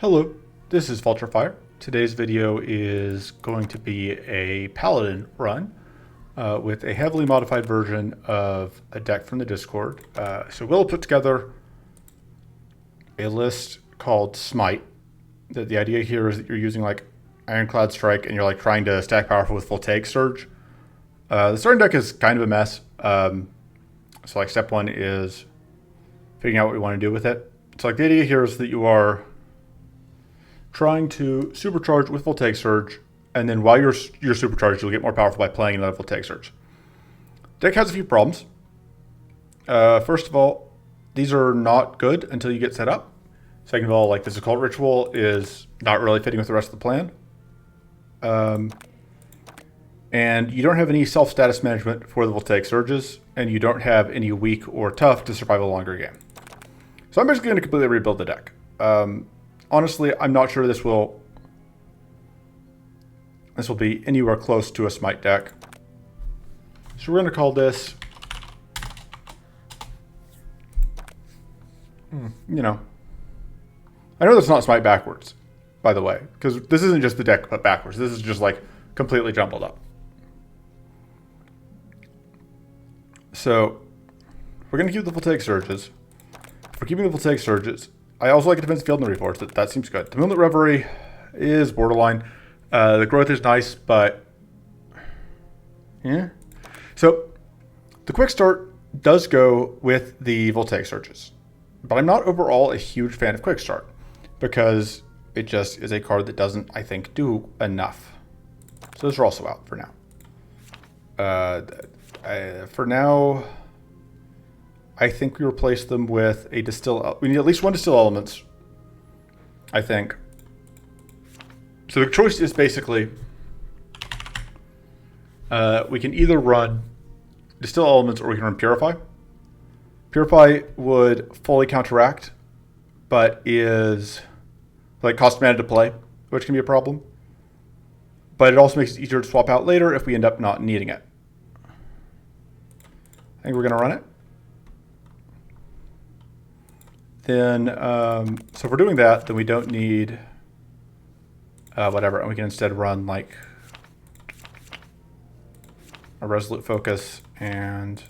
Hello, this is Vulturefire. Today's video is going to be a Paladin run with a heavily modified version of a deck from the Discord. So we'll put together a list called Smite. The idea here is that you're using like Ironclad Strike and you're like trying to stack powerful with Voltaic Surge. The starting deck is kind of a mess. So like step one is figuring out what we want to do with it. So like the idea here is that you are trying to supercharge with Voltaic Surge, and then while you're supercharged, you'll get more powerful by playing another Voltaic Surge. Deck has a few problems. First of all, these are not good until you get set up. Second of all, like this occult ritual is not really fitting with the rest of the plan. And you don't have any self-status management for the Voltaic Surges, and you don't have any weak or tough to survive a longer game. So I'm basically going to completely rebuild the deck. Honestly, I'm not sure this will be anywhere close to a Smite deck. So we're going to call this, I know that's not Smite backwards, by the way, because this isn't just the deck put backwards. This is just like completely jumbled up. So we're going to keep the Voltaic Surges. For keeping the Voltaic Surges, I also like a defensive field in the reforce. That seems good. The Moonlit Reverie is borderline. The growth is nice, but yeah. So the quick start does go with the Voltaic Surges, but I'm not overall a huge fan of quick start because it just is a card that doesn't, I think, do enough. So those are also out for now. For now, I think we replace them with a distill. We need at least one distill elements, I think. So the choice is basically we can either run distill elements or we can run purify. Purify would fully counteract, but is like cost mana to play, which can be a problem. But it also makes it easier to swap out later if we end up not needing it. I think we're going to run it. Then, so if we're doing that, then we don't need whatever, and we can instead run like a Resolute Focus and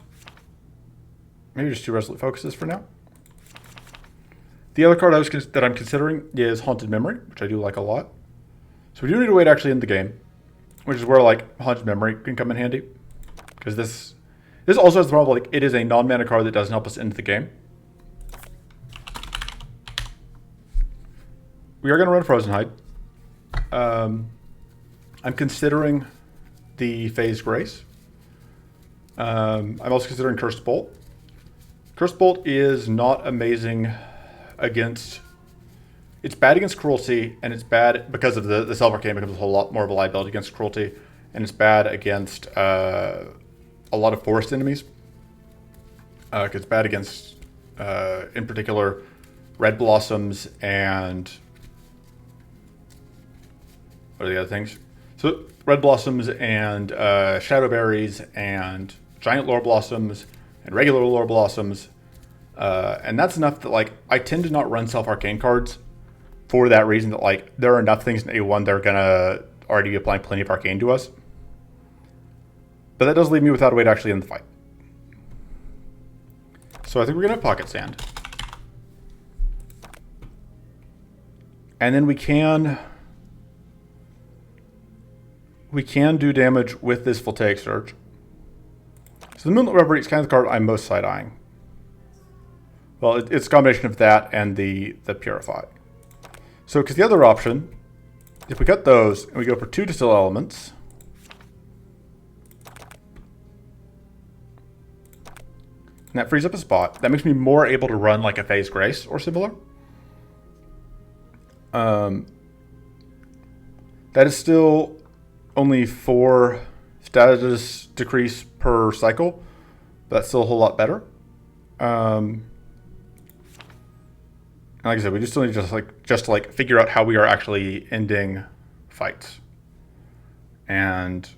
maybe just 2 Resolute Focuses for now. The other card that I'm considering is Haunted Memory, which I do like a lot. So we do need a way to actually end the game, which is where like Haunted Memory can come in handy, because this also has the problem like it is a non-mana card that doesn't help us end the game. We are going to run Frozen Hide. I'm considering the Phase Grace. I'm also considering Cursed Bolt. Cursed Bolt is not amazing against... It's bad against Cruelty, and it's bad because of the Self-Arcane becomes a whole lot more of a liability against Cruelty, and it's bad against a lot of forest enemies. Because it's bad against, in particular, Red Blossoms and... What are the other things? So Red Blossoms and Shadow Berries and Giant Lore Blossoms and regular Lore Blossoms. And that's enough that like I tend to not run Self-Arcane cards for that reason, that like there are enough things in A1 that are going to already be applying plenty of Arcane to us. But that does leave me without a way to actually end the fight. So I think we're going to have Pocket Sand. And then we can do damage with this Voltaic Surge. So the Moonlit Reverie is kind of the card I'm most side-eyeing. Well, it's a combination of that and the Purify. So, because the other option, if we cut those and we go for 2 Distill Elements, and that frees up a spot, that makes me more able to run like a Phase Grace or similar. That is still only 4 status decrease per cycle. That's still a whole lot better. And like I said, we just still need to just figure out how we are actually ending fights. And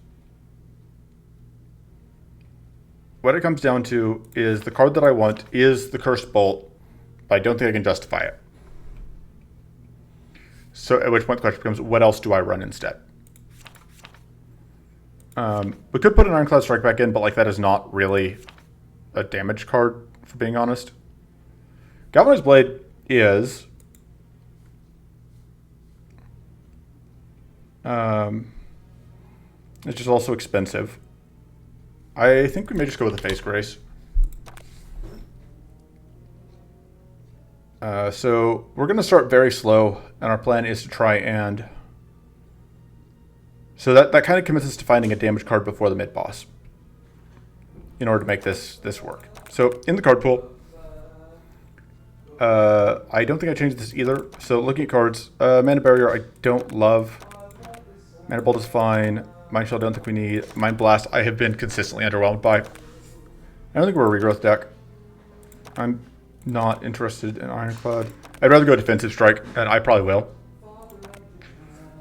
what it comes down to is the card that I want is the Cursed Bolt, but I don't think I can justify it. So at which point the question becomes, what else do I run instead? We could put an Ironclad Strike back in, but like that is not really a damage card, for being honest. Galvanized Blade is... it's just also expensive. I think we may just go with the Face Grace. So we're going to start very slow, and our plan is to try and... So that kind of commits us to finding a damage card before the mid-boss in order to make this work. So in the card pool, I don't think I changed this either. So looking at cards, Mana Barrier I don't love. Mana Bolt is fine. Mind Shell I don't think we need. Mind Blast I have been consistently underwhelmed by. I don't think we're a regrowth deck. I'm not interested in Ironclad. I'd rather go Defensive Strike, and I probably will.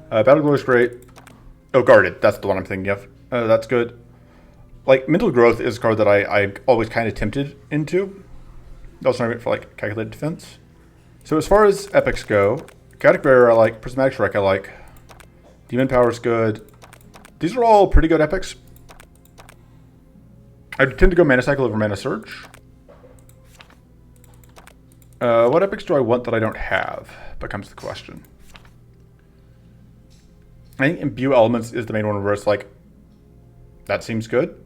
Battle Glow is great. Oh, Guarded. That's the one I'm thinking of. That's good. Like, Mental Growth is a card that I'm always kind of tempted into. Also not great for, like, Calculated Defense. So as far as epics go, Chaotic Barrier I like. Prismatic Strike I like. Demon Power is good. These are all pretty good epics. I tend to go Mana Cycle over Mana Surge. What epics do I want that I don't have? Becomes the question. I think Imbue Elements is the main one where it's like, that seems good.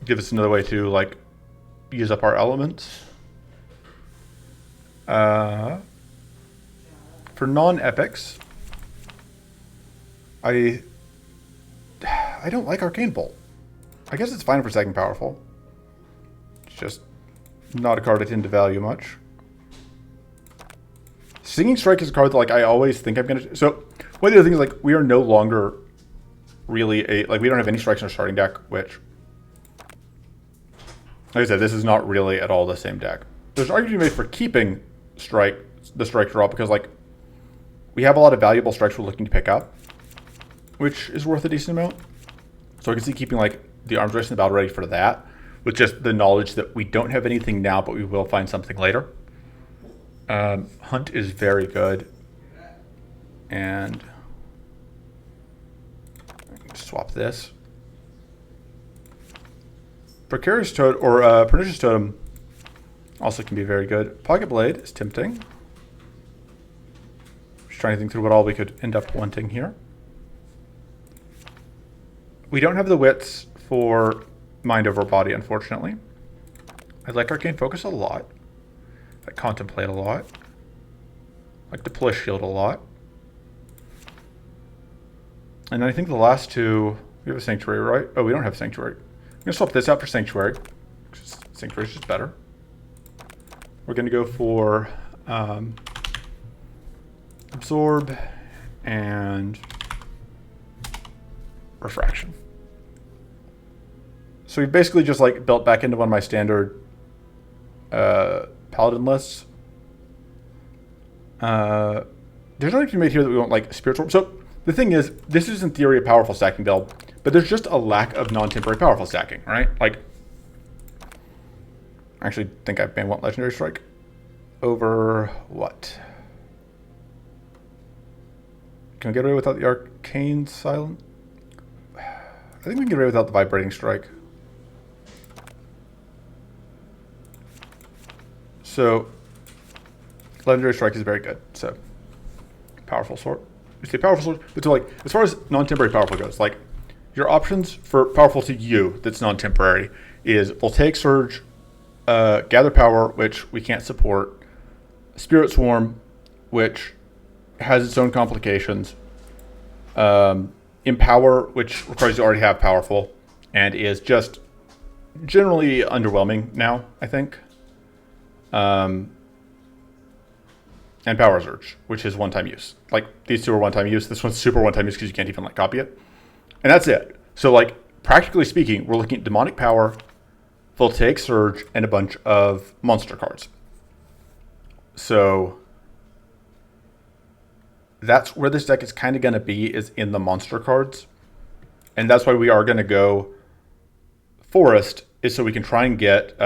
Give us another way to like use up our elements. For non-epics, I don't like Arcane Bolt. I guess it's fine for second powerful. It's just not a card I tend to value much. Singing Strike is a card that like I always think I'm gonna. So one of the other things like we are no longer really we don't have any strikes in our starting deck, which, like I said, this is not really at all the same deck. There's an argument to be made for keeping the strike draw because like we have a lot of valuable strikes we're looking to pick up, which is worth a decent amount. So I can see keeping like the arms race and the battle ready for that, with just the knowledge that we don't have anything now, but we will find something later. Hunt is very good, and swap this. Precarious Totem or Pernicious Totem also can be very good. Pocket Blade is tempting. Just trying to think through what all we could end up wanting here. We don't have the wits for Mind Over Body, unfortunately. I like Arcane Focus a lot. I like Contemplate a lot. I like Deploy Shield a lot. And I think the last two, we have a Sanctuary, right? Oh, we don't have Sanctuary. I'm going to swap this out for Sanctuary. Sanctuary is just better. We're going to go for Absorb and Refraction. So we basically just like built back into one of my standard Paladin lists. There's nothing to be made here that we want like Spiritual. So the thing is, this is in theory a powerful stacking build, but there's just a lack of non-temporary powerful stacking, right? Like, I actually think I may want Legendary Strike over what? Can we get away without the Arcane Silent? I think we can get away without the Vibrating Strike. So, Legendary Strike is very good. So, Powerful Sword. You say Powerful Sword, but so like, as far as non-temporary powerful goes, like, your options for powerful to you that's non-temporary is Voltaic Surge, Gather Power, which we can't support, Spirit Swarm, which has its own complications, Empower, which requires you to already have powerful, and is just generally underwhelming now, I think. And Power Surge, which is one-time use. Like, these two are one-time use. This one's super one-time use because you can't even, like, copy it. And that's it. So, like, practically speaking, we're looking at Demonic Power, Voltaic Surge, and a bunch of monster cards. So, that's where this deck is kind of going to be, is in the monster cards. And that's why we are going to go Forest, is so we can try and get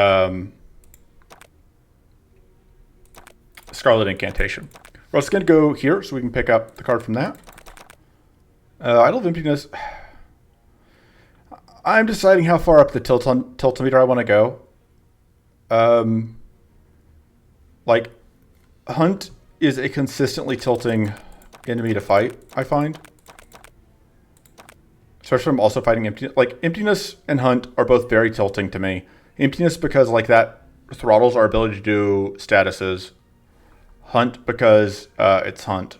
Scarlet Incantation. We're also going to go here so we can pick up the card from that. Idol of Emptiness. I'm deciding how far up the tiltometer I want to go. Like, Hunt is a consistently tilting enemy to fight, I find. Especially I'm also fighting Emptiness. Like, Emptiness and Hunt are both very tilting to me. Emptiness because, like, that throttles our ability to do statuses. Hunt because it's Hunt.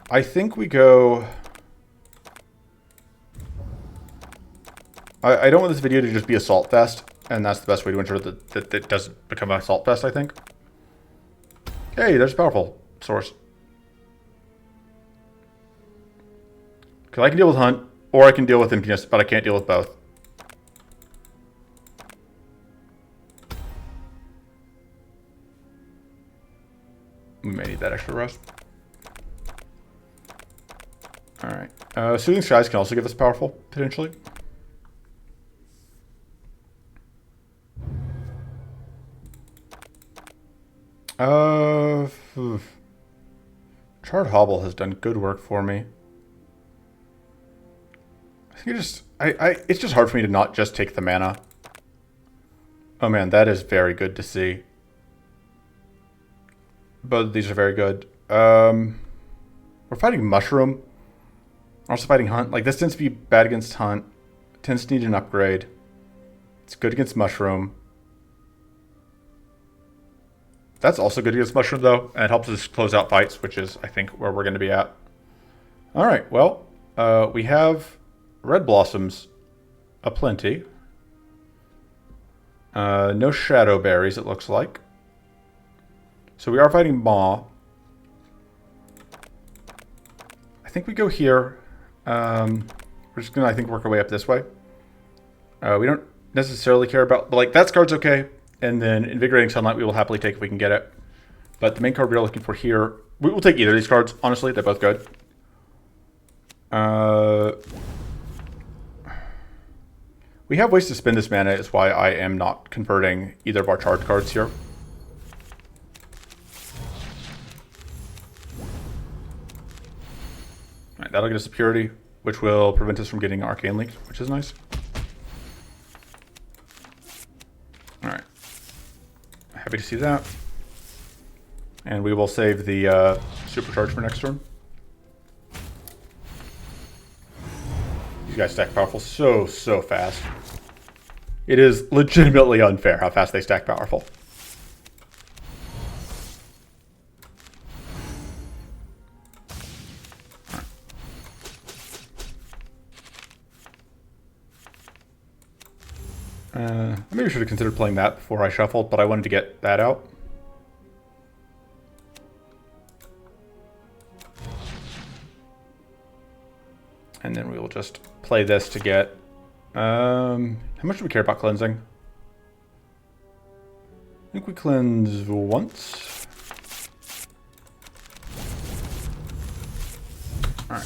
I think we go... I don't want this video to just be Assault Fest, and that's the best way to ensure that it doesn't become an Assault Fest, I think. Hey, there's a powerful source. Because I can deal with Hunt, or I can deal with Emptiness, but I can't deal with both. We may need that extra rest. Alright. Soothing Skies can also give us powerful, potentially. Charred Hobble has done good work for me. I think it's just hard for me to not just take the mana. Oh man, that is very good to see. Both of these are very good. We're fighting Mushroom. We're also fighting Hunt. Like, this tends to be bad against Hunt. It tends to need an upgrade. It's good against Mushroom. That's also good against Mushroom, though, and it helps us close out fights, which is, I think, where we're going to be at. All right, well, we have Red Blossoms aplenty. No Shadow Berries, it looks like. So we are fighting Maw. I think we go here. We're just going to, I think, work our way up this way. We don't necessarily care about... But, like, that card's okay. And then Invigorating Sunlight we will happily take if we can get it. But the main card we're looking for here... We will take either of these cards, honestly. They're both good. We have ways to spend this mana, is why I am not converting either of our charge cards here. Alright, that'll get us a Purity, which will prevent us from getting Arcane Leak, which is nice. Alright. Happy to see that. And we will save the Supercharge for next turn. These guys stack powerful so fast. It is legitimately unfair how fast they stack powerful. I maybe should have considered playing that before I shuffled, but I wanted to get that out. And then we will just play this to get... how much do we care about cleansing? I think we cleanse once. Alright.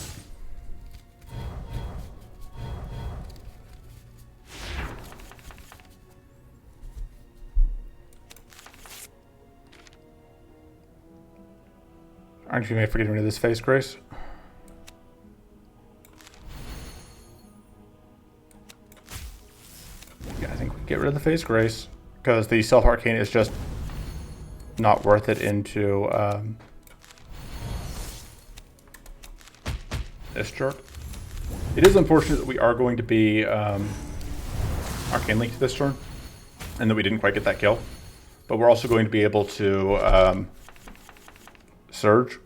Aren't you maybe forgetting rid of this face, Grace? Yeah, I think we get rid of the face, Grace. Because the self-arcane is just not worth it into this jerk. It is unfortunate that we are going to be Arcane Leaked this turn. And that we didn't quite get that kill. But we're also going to be able to... Surge.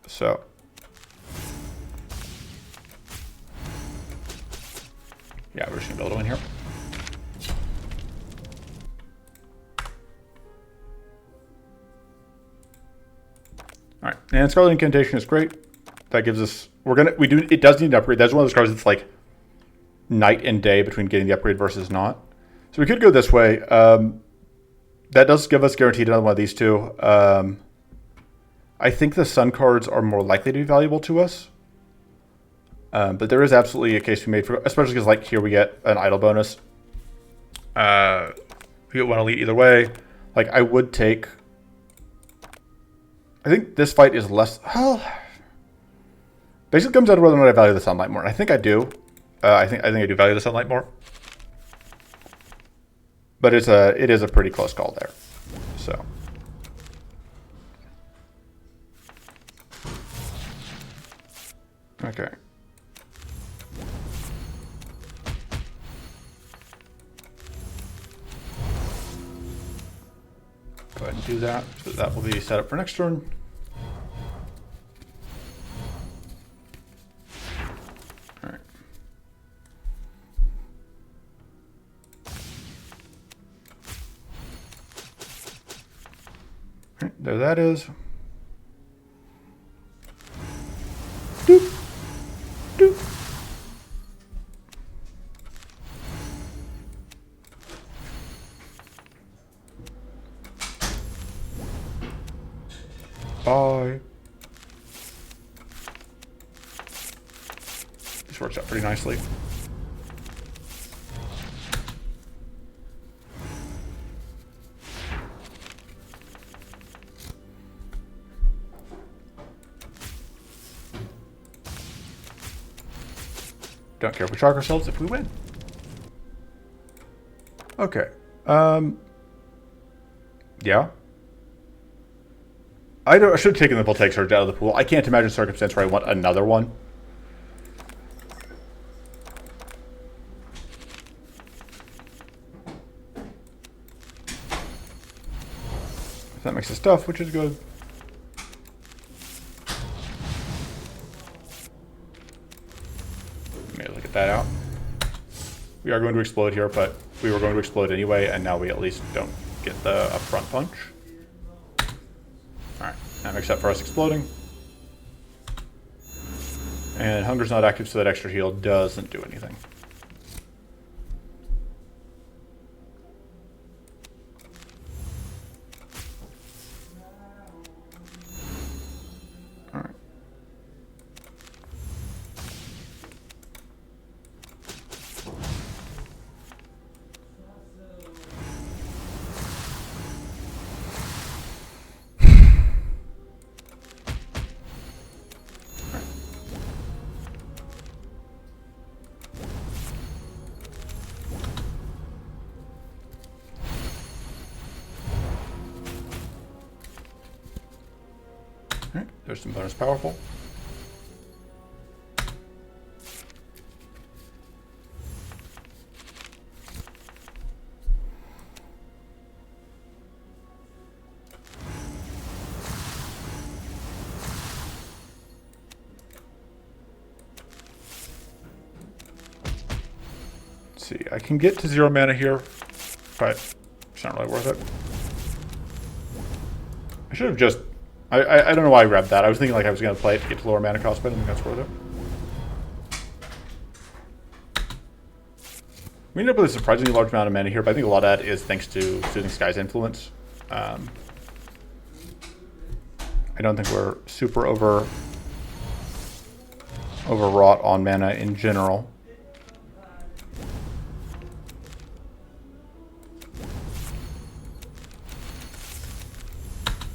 So yeah, we're just gonna build a win here. All right, and Scarlet Incantation is great. That gives us it does need an upgrade. That's one of those cards that's like night and day between getting the upgrade versus not. So we could go this way. That does give us guaranteed another one of these two. I think the Sun cards are more likely to be valuable to us. But there is absolutely a case to be made for, especially because like here we get an idle bonus. We get one elite either way. Like, I would take... I think this fight is less... Well, basically comes down to whether or not I value the sunlight more. I think I do. I think I do value the sunlight more. But it is a pretty close call there. So... Okay. Go ahead and do that. So that will be set up for next turn. All right. All right, there that is. Doop. Doop. Bye. This works out pretty nicely. Don't care if we shock ourselves if we win. Okay. Yeah. I should have taken the Voltaic Surge out of the pool. I can't imagine a circumstance where I want another one. That makes the stuff, which is good. Maybe look at that out. We are going to explode here, but we were going to explode anyway, and now we at least don't get the upfront punch. Alright, that makes up for us exploding. And Hunger's not active, so that extra heal doesn't do anything. Alright. Alright, there's some bonus powerful. Let's see, I can get to 0 mana here, but it's not really worth it. I should have just... I don't know why I grabbed that. I was thinking like I was going to play it to get to lower mana cost, but I don't think that's worth it. We ended up with a surprisingly large amount of mana here, but I think a lot of that is thanks to Soothing Sky's influence. I don't think we're super overwrought on mana in general.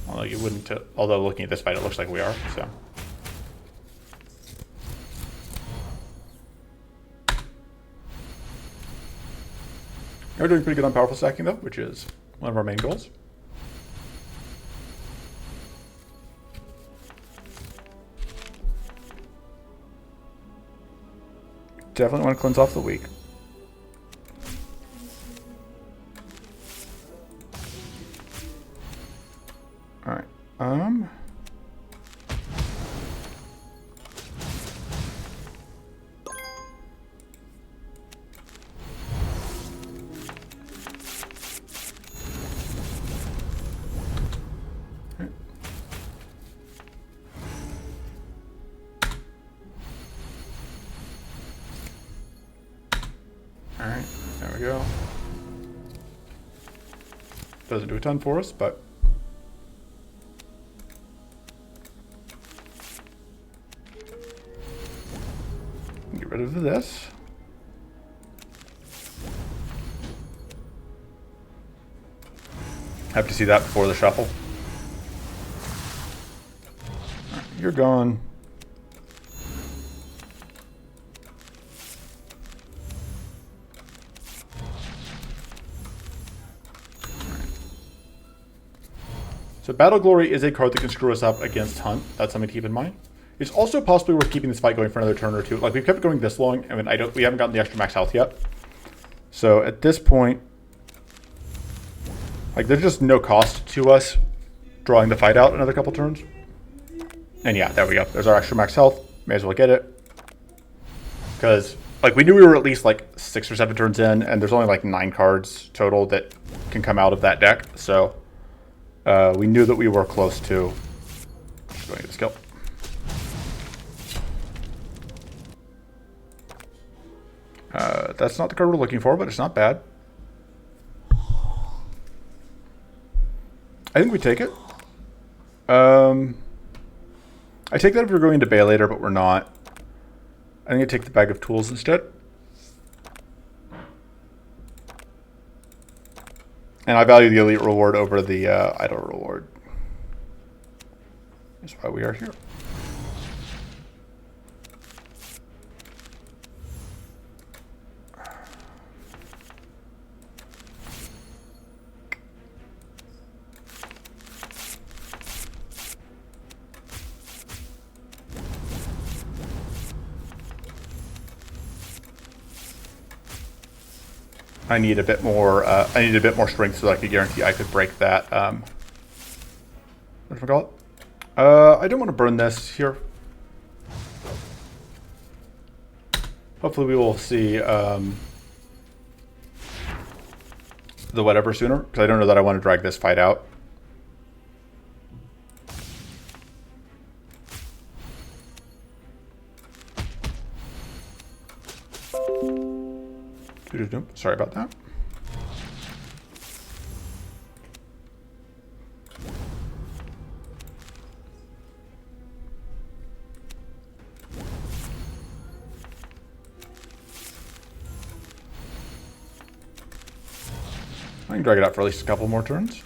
Although you wouldn't, although looking at this fight, it looks like we are, so. We're doing pretty good on powerful stacking though, which is one of our main goals. Definitely want to cleanse off the weak. Alright, Alright, there we go. Doesn't do a ton for us, but get rid of this. Have to see that before the shuffle. Right, you're gone. So Battle Glory is a card that can screw us up against Hunt. That's something to keep in mind. It's also possibly worth keeping this fight going for another turn or two. Like, we've kept it going this long. I mean, we haven't gotten the extra max health yet. So at this point, like, there's just no cost to us drawing the fight out another couple turns. And yeah, there we go. There's our extra max health. May as well get it. Because, like, we knew we were at least, like, 6 or 7 turns in, and there's only, like, 9 cards total that can come out of that deck. So we knew that we were close to going to the skill. That's not the card we're looking for, but it's not bad. I think we take it. I take that if we're going to Bay later, but we're not. I think I take the bag of tools instead. And I value the elite reward over the idle reward. That's why we are here. I need a bit more. I need a bit more strength so that I could guarantee I could break that. What do I call it? I don't want to burn this here. Hopefully, we will see the whatever sooner, because I don't know that I want to drag this fight out. Sorry about that. I can drag it out for at least a couple more turns.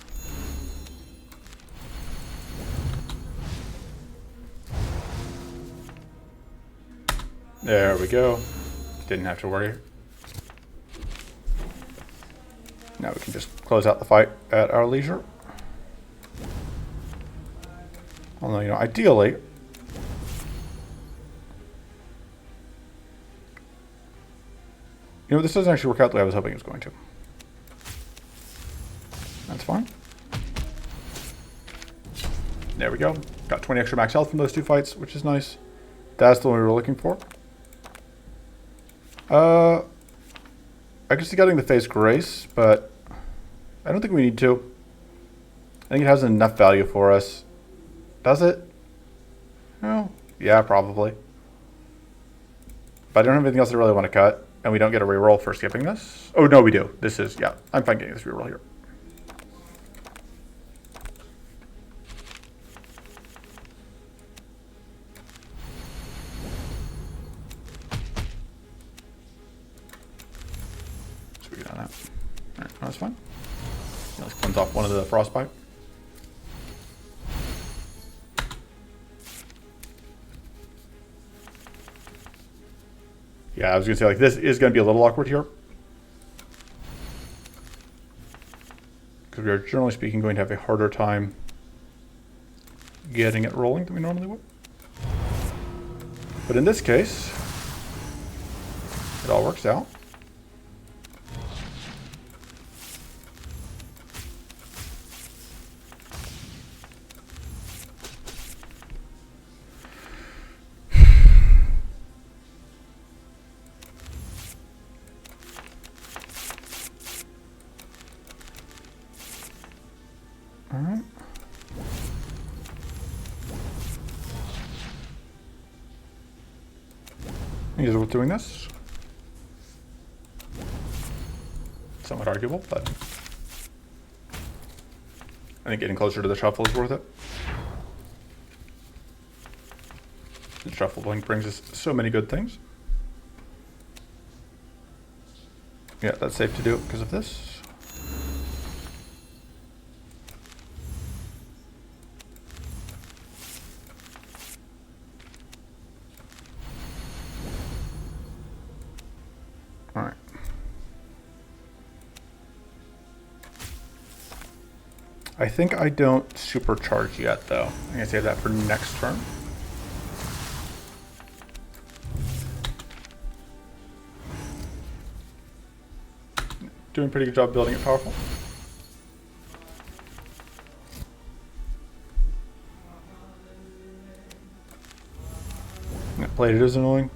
There we go. Didn't have to worry. Now we can just close out the fight at our leisure. Although, you know, ideally, this doesn't actually work out the way I was hoping it was going to. That's fine. There we go. Got 20 extra max health from those 2 fights, which is nice. That's the one we were looking for. I guess getting the Phase Grace, but I don't think we need to. I think it has enough value for us. Does it? No. Yeah, probably. But I don't have anything else I really want to cut, and we don't get a reroll for skipping this. Oh, no, we do. This is, yeah, I'm fine getting this reroll here. Sweet on that. All right, that's fine. Let's cleanse off one of the frostbite. Yeah, I was gonna say, like, this is gonna be a little awkward here, because we are generally speaking going to have a harder time getting it rolling than we normally would. But in this case, it all works out. All right. I think it's worth doing this. Somewhat arguable, but I think getting closer to the shuffle is worth it. The shuffle blink brings us so many good things. Yeah, that's safe to do because of this. I think I don't supercharge yet, though. I'm going to save that for next turn. Doing a pretty good job building it powerful. That Paladin is annoying.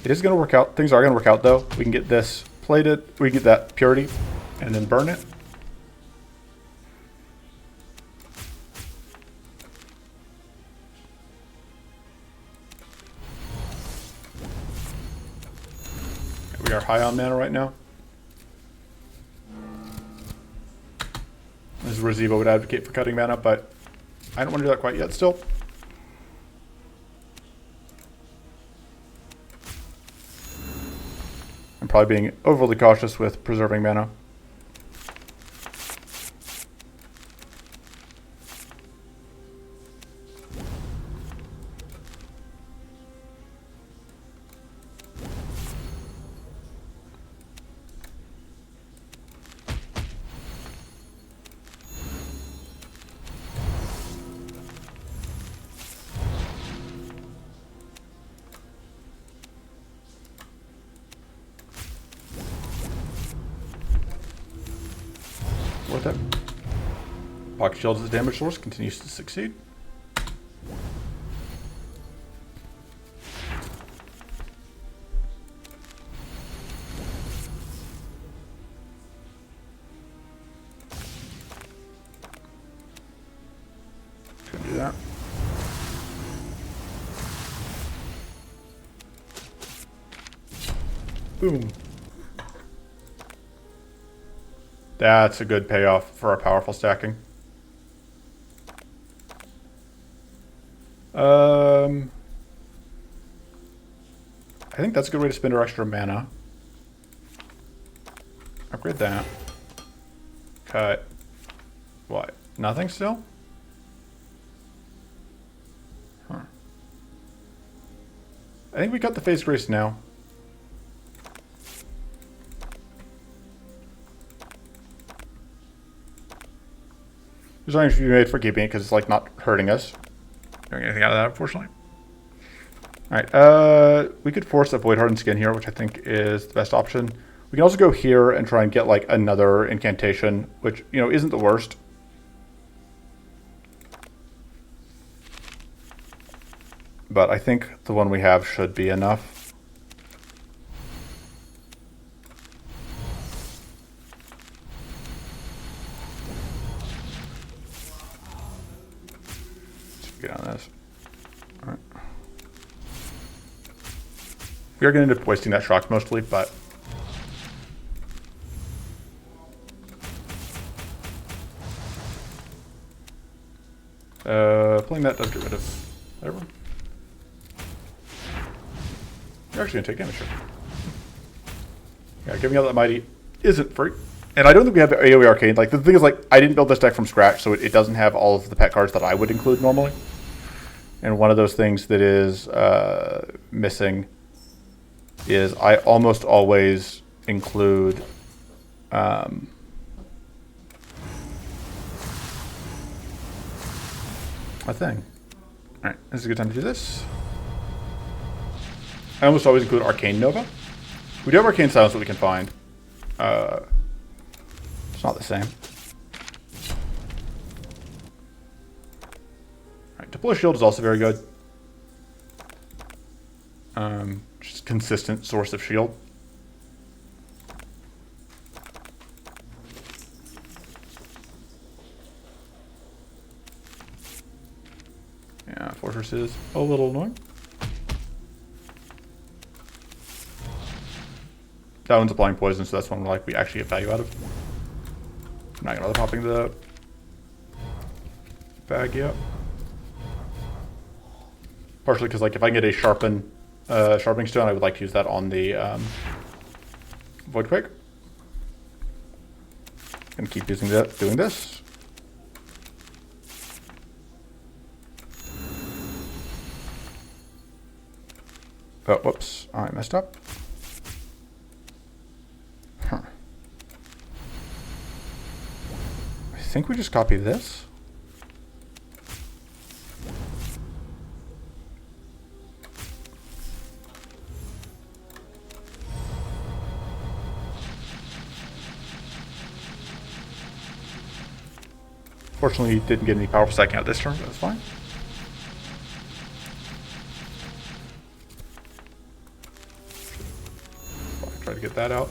It is going to work out. Things are going to work out, though. We can get this plated. We can get that purity and then burn it. We are high on mana right now. This is where Zevo would advocate for cutting mana, but I don't want to do that quite yet still. I'm probably being overly cautious with preserving mana. Worth it. Pocket Shield as a damage source continues to succeed. Gonna do that. Boom. That's a good payoff for our powerful stacking. I think that's a good way to spend our extra mana. Upgrade that. Cut. What? Nothing still? Huh. I think we cut the Phase Grace now. There's nothing to be made for keeping it because it's like not hurting us. Doing anything out of that, unfortunately. Alright, we could force a Void Hardened Skin here, which I think is the best option. We can also go here and try and get like another incantation, which, you know, isn't the worst. But I think the one we have should be enough. Get on this. All right. We are going to end up wasting that shock mostly, but playing that does get rid of everyone. You're actually going to take damage here. Yeah, giving out that mighty isn't free. And I don't think we have AoE Arcane. Like, the thing is, like, I didn't build this deck from scratch, so it doesn't have all of the pet cards that I would include normally. And one of those things that is missing is I almost always include a thing. Alright, this is a good time to do this. I almost always include Arcane Nova. We do have Arcane Silence that we can find. It's not the same. Alright, Deploy Shield is also very good. Just consistent source of shield. Yeah, Fortress is a little annoying. That one's applying poison, so that's one like we actually get value out of. I'm not gonna bother popping the bag yet. Partially because, like, if I can get a sharpening stone, I would like to use that on the Voidquake. And keep using that, doing this. Oh, whoops! I messed up. Huh. think we just copy this. Fortunately, he didn't get any powerful stacking out this turn, but that's fine. Try to get that out.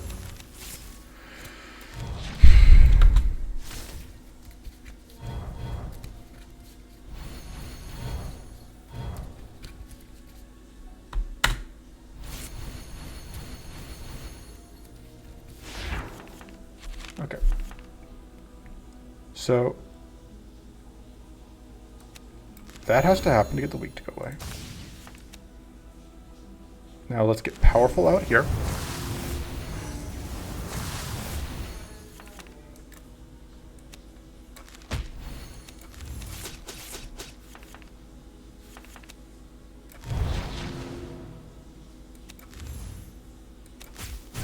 Okay. So that has to happen to get the weak to go away. Now let's get powerful out here.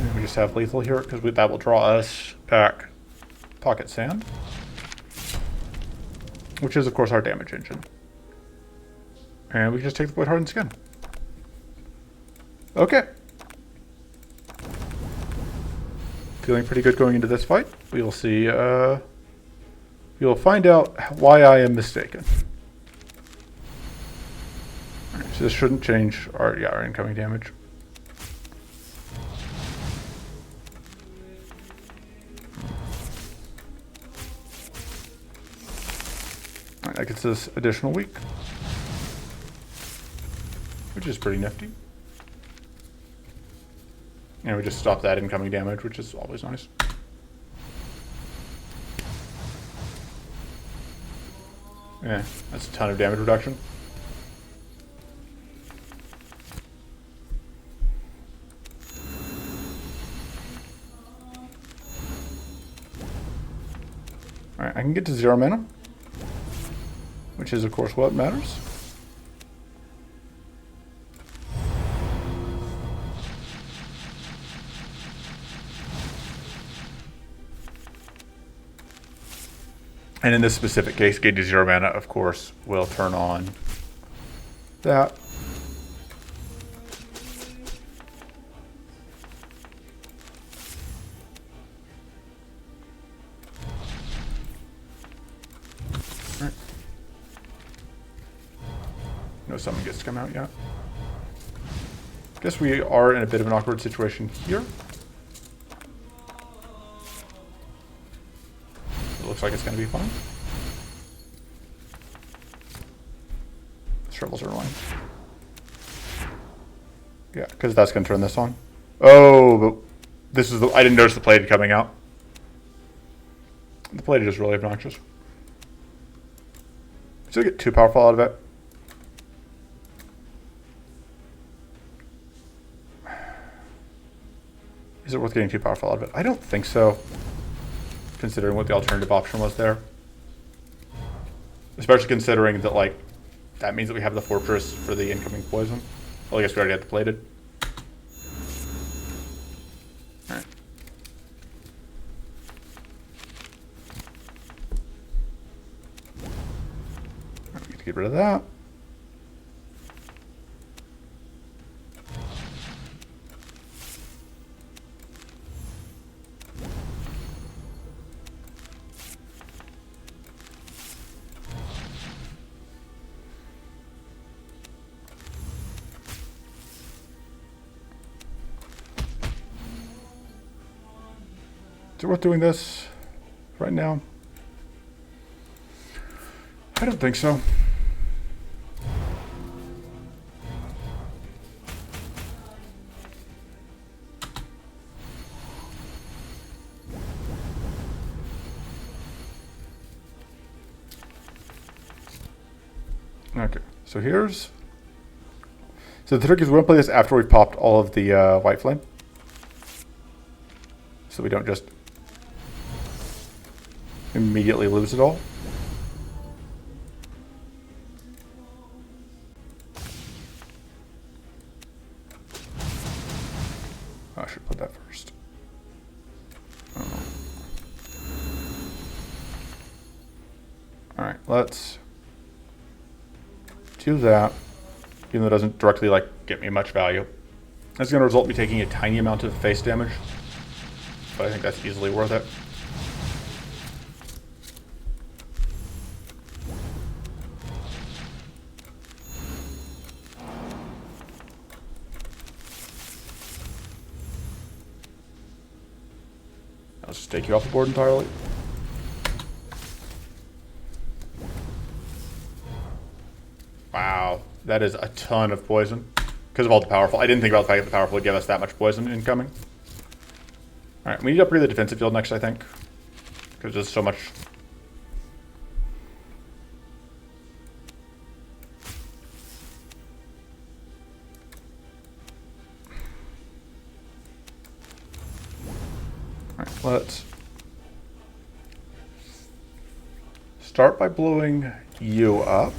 And we just have lethal here because that will draw us back pocket sand, which is of course our damage engine. And we can just take the Void Hardened Skin. Okay. Feeling pretty good going into this fight. We will see, we will find out why I am mistaken. Alright, so this shouldn't change our incoming damage. Alright, that gets us additional weak, which is pretty nifty. And we just stop that incoming damage, which is always nice. Yeah, that's a ton of damage reduction. Alright, I can get to 0 mana, which is of course what matters. And in this specific case, getting to 0 mana, of course, will turn on that. Right. No summon gets to come out yet. Guess we are in a bit of an awkward situation here. Looks like it's going to be fine. Shrivels are annoying. Yeah, because that's going to turn this on. Oh, but this is the... I didn't notice the Paladin coming out. The Paladin is really obnoxious. So get too powerful out of it. Is it worth getting too powerful out of it? I don't think so, considering what the alternative option was there. Especially considering that, like, that means that we have the fortress for the incoming poison. Well, I guess we already had the plated. Alright. We get to get rid of that. Is it worth doing this right now? I don't think so. Okay, so here's... So the trick is we want to play this after we've popped all of the white flame. So we don't just immediately lose it all. I should put that first. let's do that, even though it doesn't directly like get me much value. That's going to result in me taking a tiny amount of face damage, but I think that's easily worth it. I'll just take you off the board entirely. Wow, that is a ton of poison. Because of all the powerful. I didn't think about the fact that the powerful would give us that much poison incoming. Alright, we need to upgrade the defensive field next, I think. Because there's so much. Alright, let's start by blowing you up.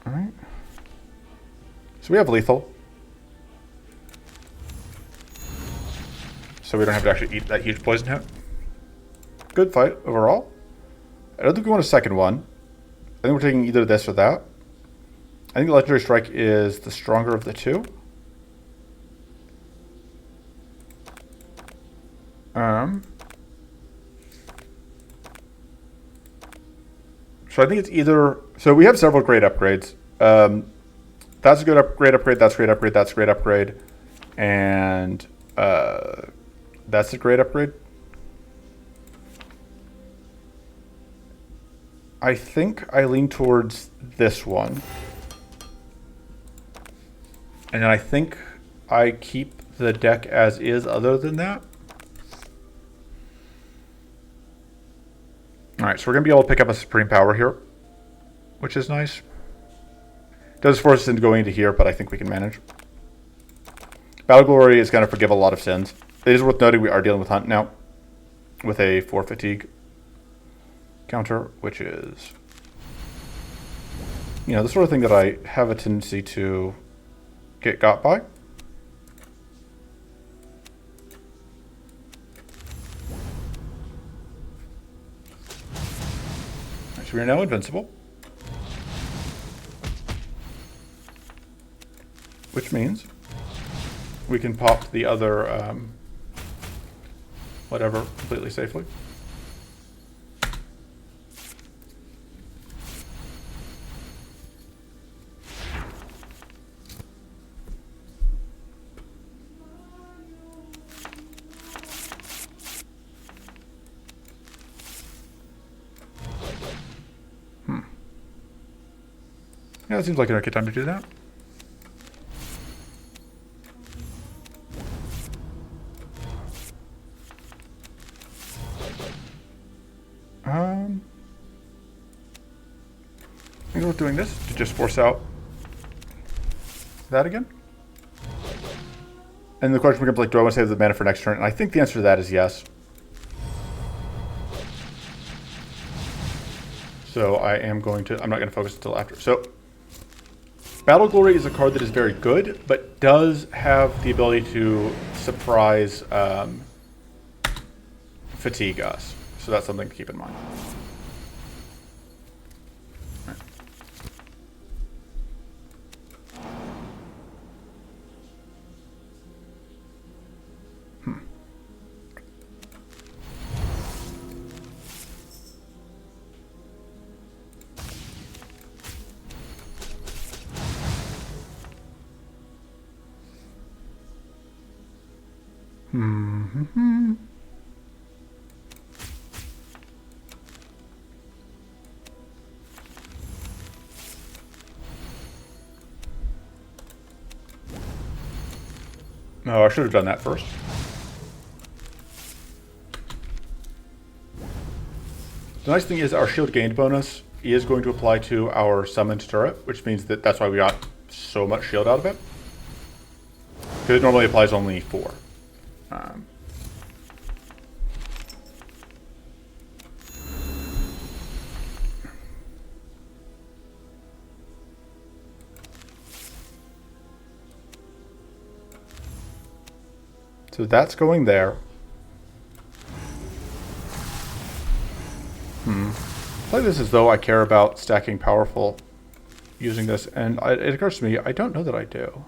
Alright. So we have lethal. So we don't have to actually eat that huge poison hit. Good fight overall. I don't think we want a second one. I think we're taking either this or that. I think Legendary Strike is the stronger of the two. So I think it's either... So we have several great upgrades. That's a good great upgrade, that's a great upgrade, that's a great upgrade. And that's a great upgrade. I think I lean towards this one. And I think I keep the deck as is other than that. Alright, so we're going to be able to pick up a Supreme Power here, which is nice. Does force us into going into here, but I think we can manage. Battle Glory is going to forgive a lot of sins. It is worth noting we are dealing with Hunt now, with a 4 fatigue counter, which is, you know, the sort of thing that I have a tendency to get got by. So we are now invincible. Which means we can pop the other whatever completely safely. Yeah, it seems like an okay time to do that. I think we're doing this to just force out that again. And the question becomes like, do I want to save the mana for next turn? And I think the answer to that is yes. So I am going to, I'm not going to focus until after. So Battle Glory is a card that is very good, but does have the ability to surprise fatigue us. So that's something to keep in mind. All right. Oh, I should have done that first. The nice thing is our shield gained bonus is going to apply to our summoned turret, which means that that's why we got so much shield out of it. Because it normally applies only 4. So that's going there. play this as though I care about stacking powerful using this, and it occurs to me, I don't know that I do.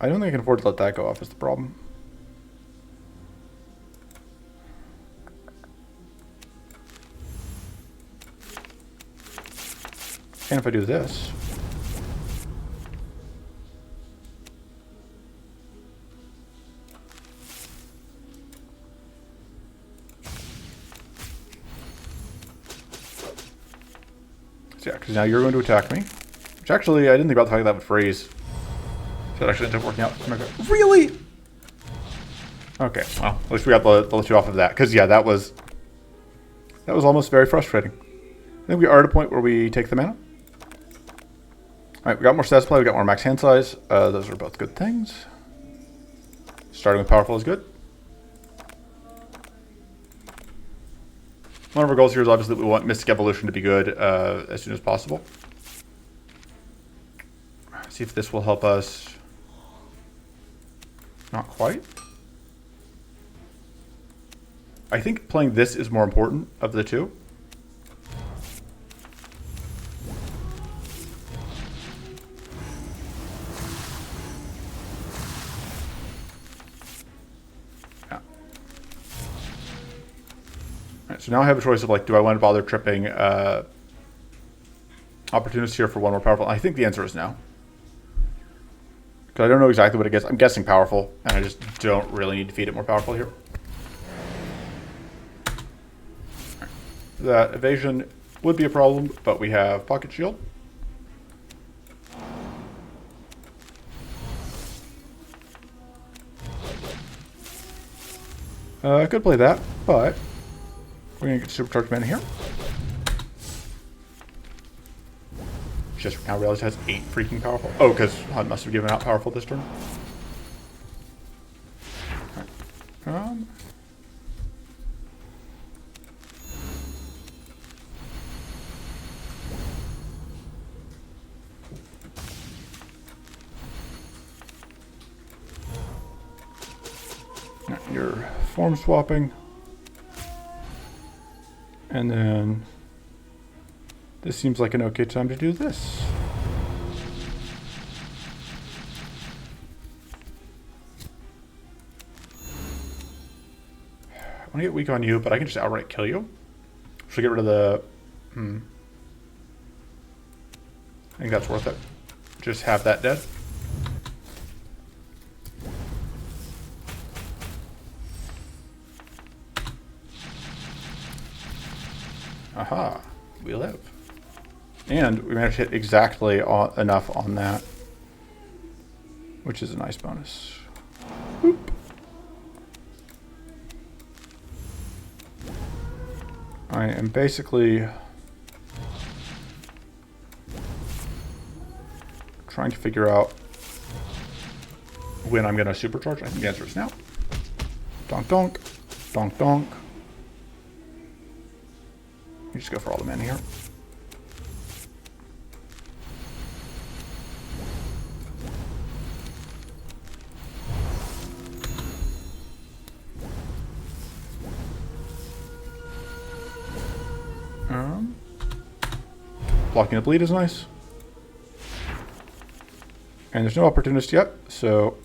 I don't think I can afford to let that go off is the problem. And if I do this... So yeah, because now you're going to attack me. Which actually, I didn't think about the fact that would freeze. So it actually ended up working out. Really? Okay, well, at least we got the let you off of that. Because yeah, that was almost very frustrating. I think we are at a point where we take the mana. Alright, we got more stats play, we got more max hand size. Those are both good things. Starting with powerful is good. One of our goals here is obviously that we want Mystic Evolution to be good as soon as possible. See if this will help us. Not quite. I think playing this is more important of the two. Yeah. Alright, so now I have a choice of like, do I want to bother tripping Opportunist here for one more powerful? I think the answer is no. Because I don't know exactly what it gets. I'm guessing powerful, and I just don't really need to feed it more powerful here. Right. That evasion would be a problem, but we have pocket shield. I could play that, but we're going to get supercharged mana here. Just now realized it has 8 freaking powerful. Oh, because Hunt must have given out powerful this turn. Right. You're form swapping. And then this seems like an okay time to do this. I want to get weak on you, but I can just outright kill you. Should get rid of the... I think that's worth it. Just have that dead. Aha, we live. And we managed to hit exactly enough on that, which is a nice bonus. Boop. I am basically trying to figure out when I'm going to supercharge. I think the answer is now. Donk, donk, donk, donk. You just go for all the mana here. Blocking the bleed is nice. And there's no opportunist yet, so...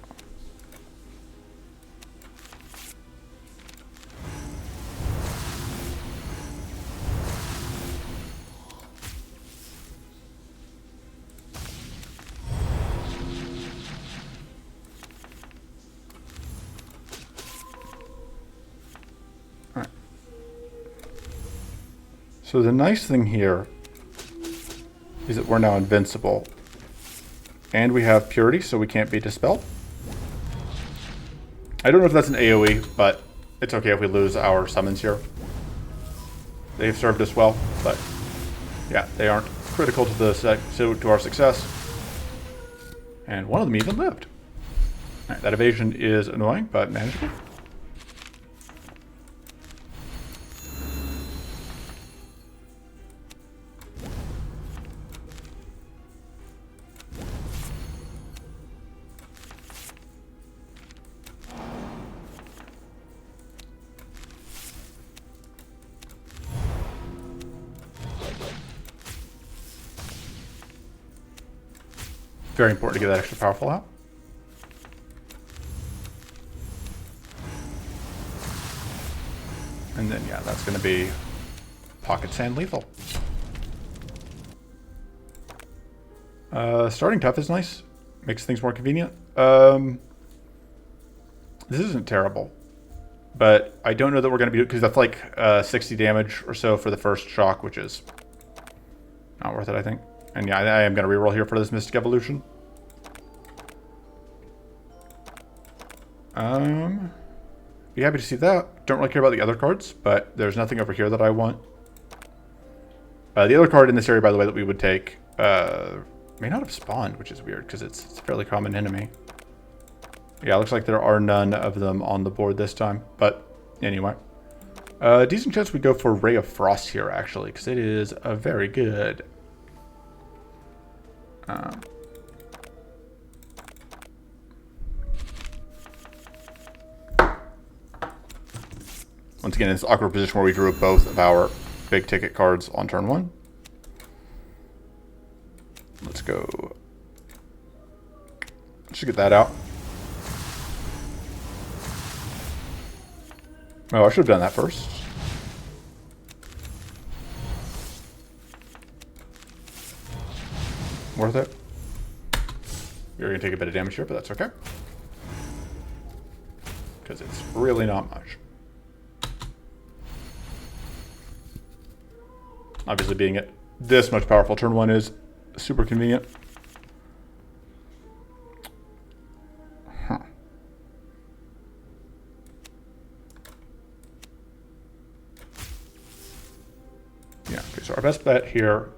Alright. So the nice thing here is that we're now invincible. And we have purity, so we can't be dispelled. I don't know if that's an AoE, but it's okay if we lose our summons here. They've served us well, but yeah, they aren't critical to our success. And one of them even lived. All right, that evasion is annoying, but manageable. Very important to get that extra powerful out. And then, yeah, that's going to be pocket sand lethal. Starting tough is nice. Makes things more convenient. This isn't terrible. But I don't know that we're going to be... Because that's like 60 damage or so for the first shock, which is not worth it, I think. And yeah, I am going to reroll here for this Mystic Evolution. Be happy to see that. Don't really care about the other cards, but there's nothing over here that I want. The other card in this area, by the way, that we would take may not have spawned, which is weird because it's a fairly common enemy. Yeah, it looks like there are none of them on the board this time, but anyway. Decent chance we go for Ray of Frost here, actually, because it is a very good. Once again, it's an awkward position where we drew both of our big ticket cards on turn one. Let's go. Let's get that out. Oh, I should have done that first. Worth it. You're going to take a bit of damage here, but that's okay. Because it's really not much. Obviously, being it this much powerful, turn one is super convenient. Huh. Yeah, okay, so our best bet here.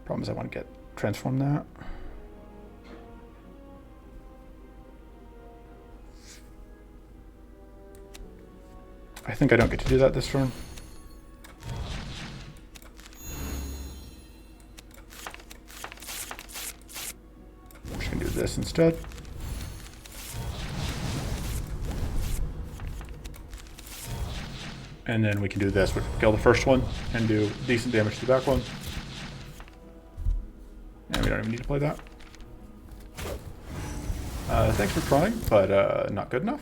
Problem is I want to transform that. I think I don't get to do that this turn. I'm just going to do this instead. And then we can do this, which will kill the first one and do decent damage to the back one. And we don't even need to play that. Thanks for trying, but not good enough.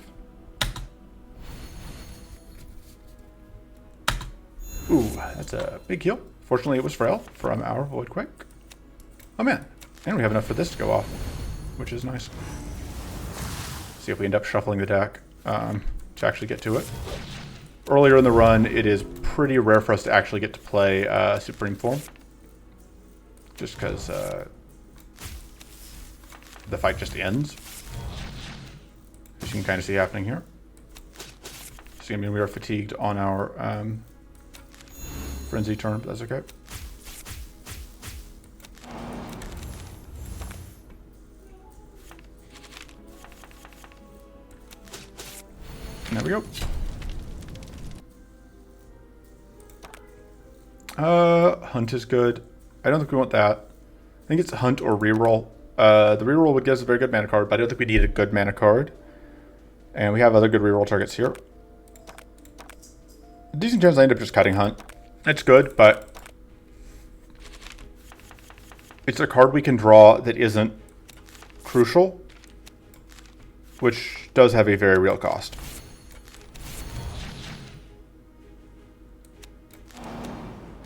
Ooh, that's a big heal. Fortunately, it was frail from our Voidquake. Oh man, and we have enough for this to go off, which is nice. See if we end up shuffling the deck to actually get to it. Earlier in the run, it is pretty rare for us to actually get to play Supreme Form. Just because the fight just ends. As you can kind of see happening here. So I mean, we are fatigued on our Frenzy turn, but that's okay. And there we go. Hunt is good. I don't think we want that. I think it's Hunt or Reroll. The Reroll would give us a very good mana card, but I don't think we need a good mana card. And we have other good Reroll targets here. A decent chance I end up just cutting Hunt. It's good, but it's a card we can draw that isn't crucial, which does have a very real cost.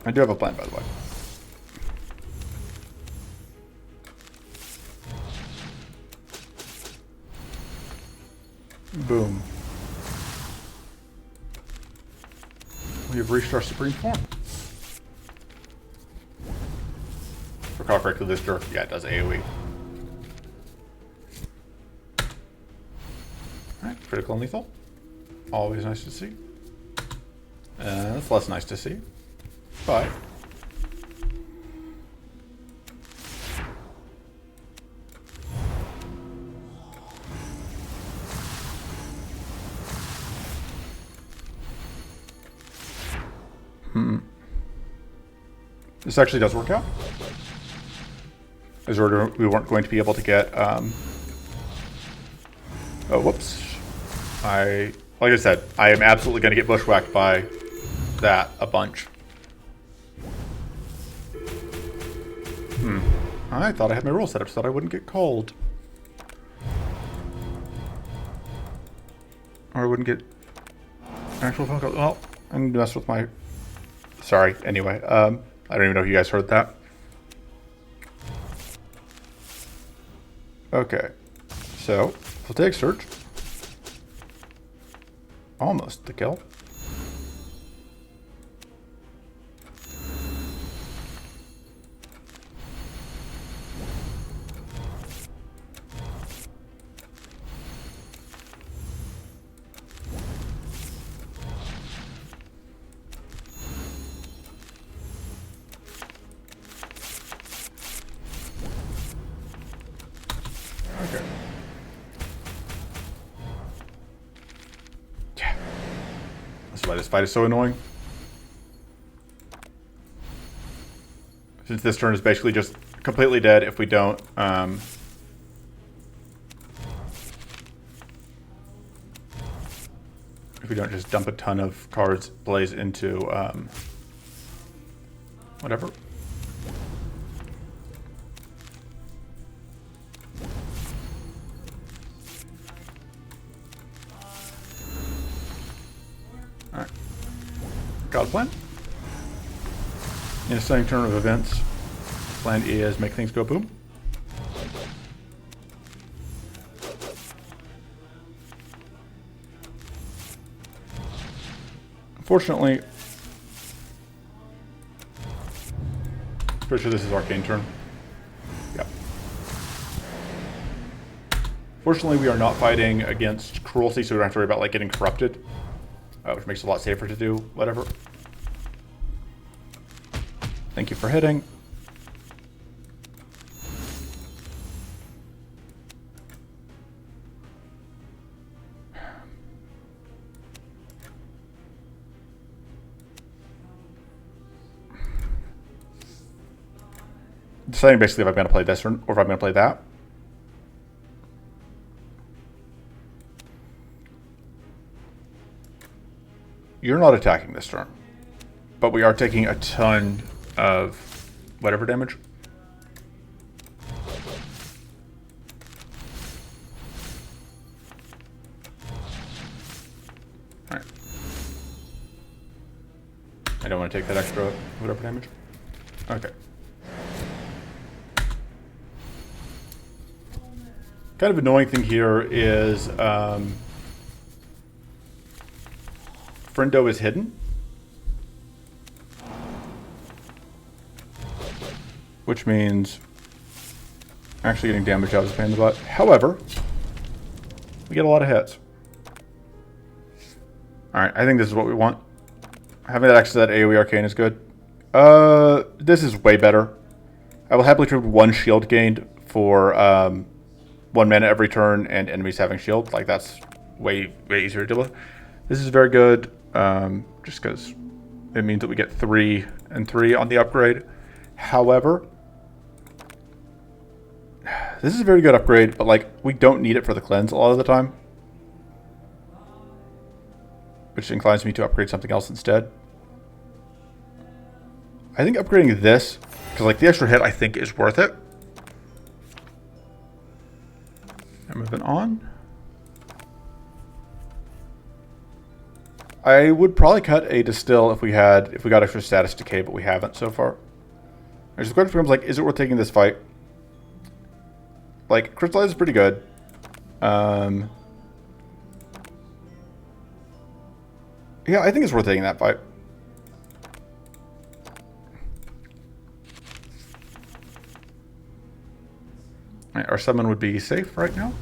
I do have a plan, by the way. Boom. We have reached our Supreme Form. For correctly this turn, yeah, it does AoE. Alright, critical and lethal. Always nice to see. It's less nice to see. But this actually does work out. As we weren't going to be able to get oh whoops. Like I said, I am absolutely going to get bushwhacked by that a bunch. I thought I had my roll set up so that I wouldn't get called. Or I wouldn't get actual phone calls. Well, I'm going to mess with my... Sorry, anyway. I don't even know if you guys heard that. Okay. So, we'll take search. Almost the kill. Okay. Yeah. That's why this fight is so annoying. Since this turn is basically just completely dead if we don't, just dump a ton of cards plays into, whatever. Alright. Got a plan. In a stunning turn of events, plan is make things go boom. Unfortunately, pretty sure this is arcane turn. Yep. Fortunately, we are not fighting against cruelty, so we don't have to worry about like getting corrupted, which makes it a lot safer to do whatever. Thank you for hitting. Deciding basically if I'm going to play this or if I'm going to play that. You're not attacking this turn, but we are taking a ton of whatever damage. Alright. I don't want to take that extra whatever damage. Okay. Kind of annoying thing here is Friendo is hidden, which means actually getting damage out is a pain in the butt. However, we get a lot of hits. Alright, I think this is what we want. Having that access to that AoE arcane is good. This is way better. I will happily trade 1 shield gained for 1 mana every turn and enemies having shield. Like, that's way easier to deal with. This is very good, just because it means that we get 3 and 3 on the upgrade. However, this is a very good upgrade, but like, we don't need it for the cleanse a lot of the time, which inclines me to upgrade something else instead. I think upgrading this, because like the extra hit I think is worth it. And moving on. I would probably cut a distill if we got extra status decay, but we haven't so far. There's the question becomes like, is it worth taking this fight? Like, crystallize is pretty good. Yeah, I think it's worth taking that fight. Alright, our summon would be safe right now.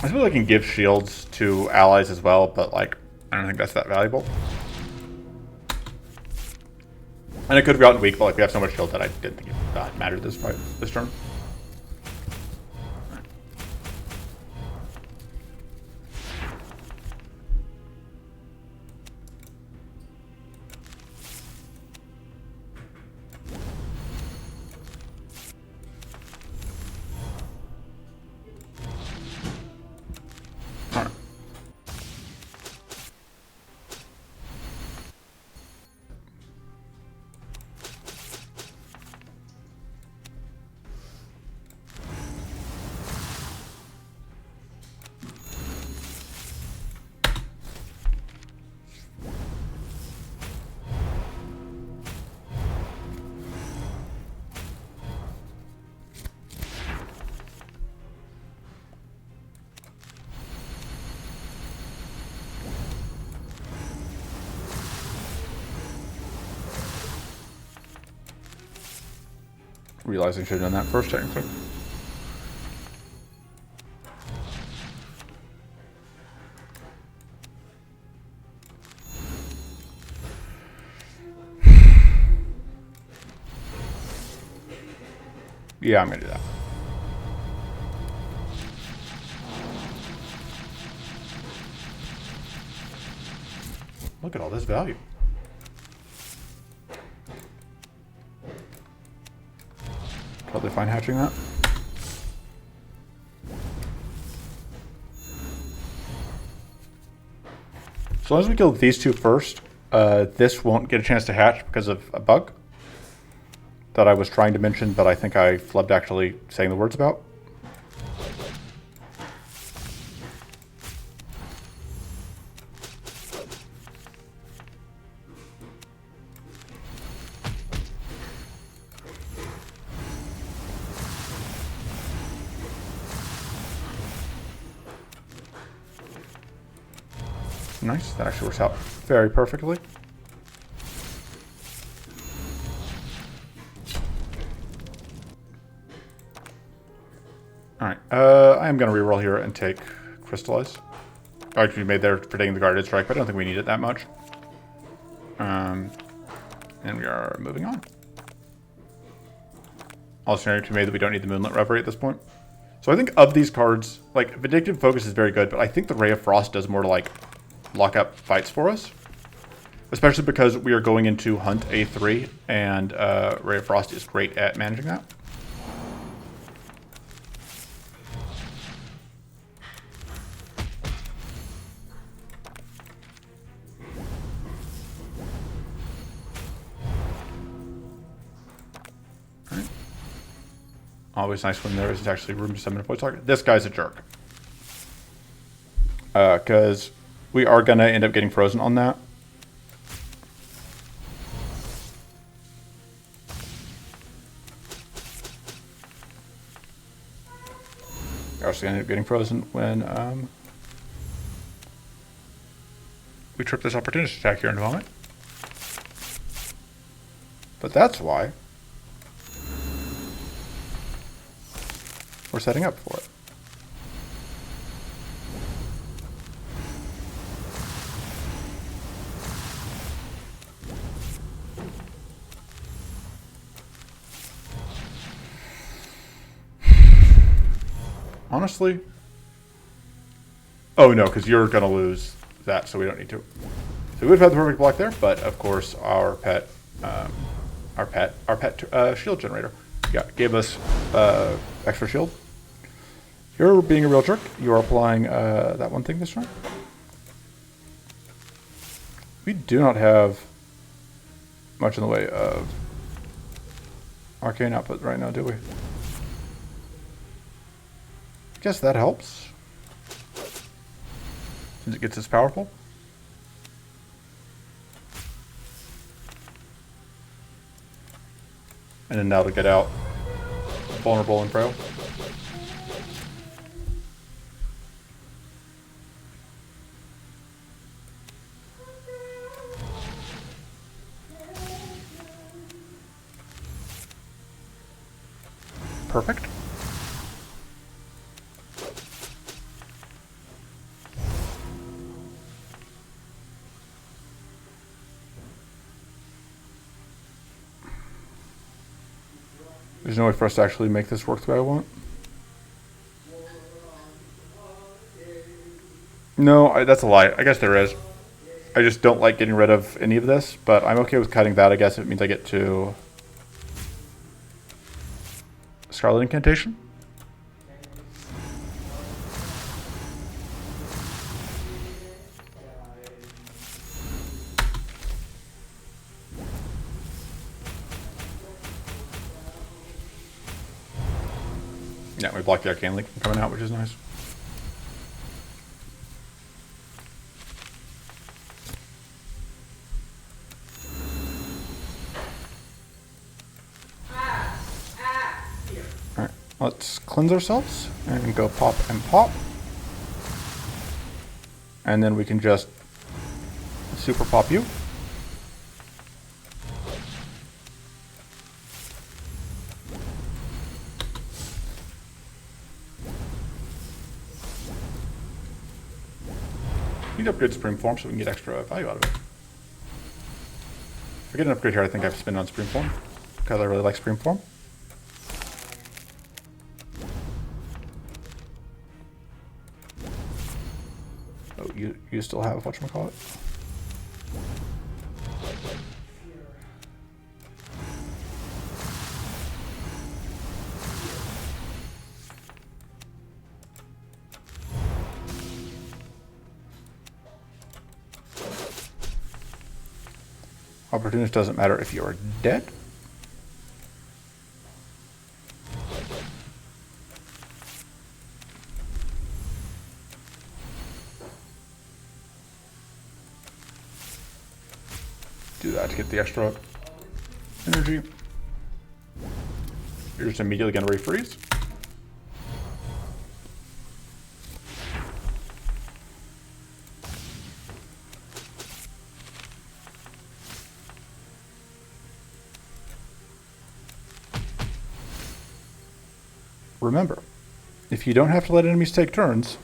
I suppose I can give shields to allies as well, but like, I don't think that's that valuable. And it could have gotten weak, but like we have so much shield that I didn't think it mattered this fight, this turn. Realizing I should have done that first, technically. Yeah, I'm gonna do that. Look at all this value. Probably fine hatching that. As long as we kill these two first, this won't get a chance to hatch because of a bug that I was trying to mention, but I think I flubbed actually saying the words about. Nice, that actually works out very perfectly. Alright, I am going to reroll here and take Crystallize. Actually made there predicting the Guarded Strike, but I don't think we need it that much. And we are moving on. Alternative to made that we don't need the Moonlit Reverie at this point. So I think of these cards, like, Vindictive Focus is very good, but I think the Ray of Frost does more to, like, lock up fights for us. Especially because we are going into Hunt A3, and Ray of Frost is great at managing that. Alright. Always nice when there isn't actually room to summon a void target. This guy's a jerk. Because we are going to end up getting frozen on that. We're also going to end up getting frozen when we trip this opportunity attack here in a moment. But that's why we're setting up for it. Honestly, oh no, because you're gonna lose that, so we don't need to. So we would have had the perfect block there, but of course our pet shield generator, gave us extra shield. You're being a real jerk. You are applying that one thing this turn. We do not have much in the way of arcane output right now, do we? Guess that helps, since it gets us powerful. And then now to get out vulnerable and frail. Perfect. There's no way for us to actually make this work the way I want. No, that's a lie. I guess there is. I just don't like getting rid of any of this, but I'm okay with cutting that, I guess. It means I get to Scarlet Incantation. Yeah, we blocked the Arcane Link from coming out, which is nice. Alright, let's cleanse ourselves and go pop and pop. And then we can just super pop you. Need to upgrade Supreme Form so we can get extra value out of it. If I get an upgrade here, I think I have to spend on Supreme Form because I really like Supreme Form. Oh, you still have whatchamacallit? Opportunist doesn't matter if you are dead. Do that to get the extra energy. You're just immediately going to refreeze. Remember, if you don't have to let enemies take turns,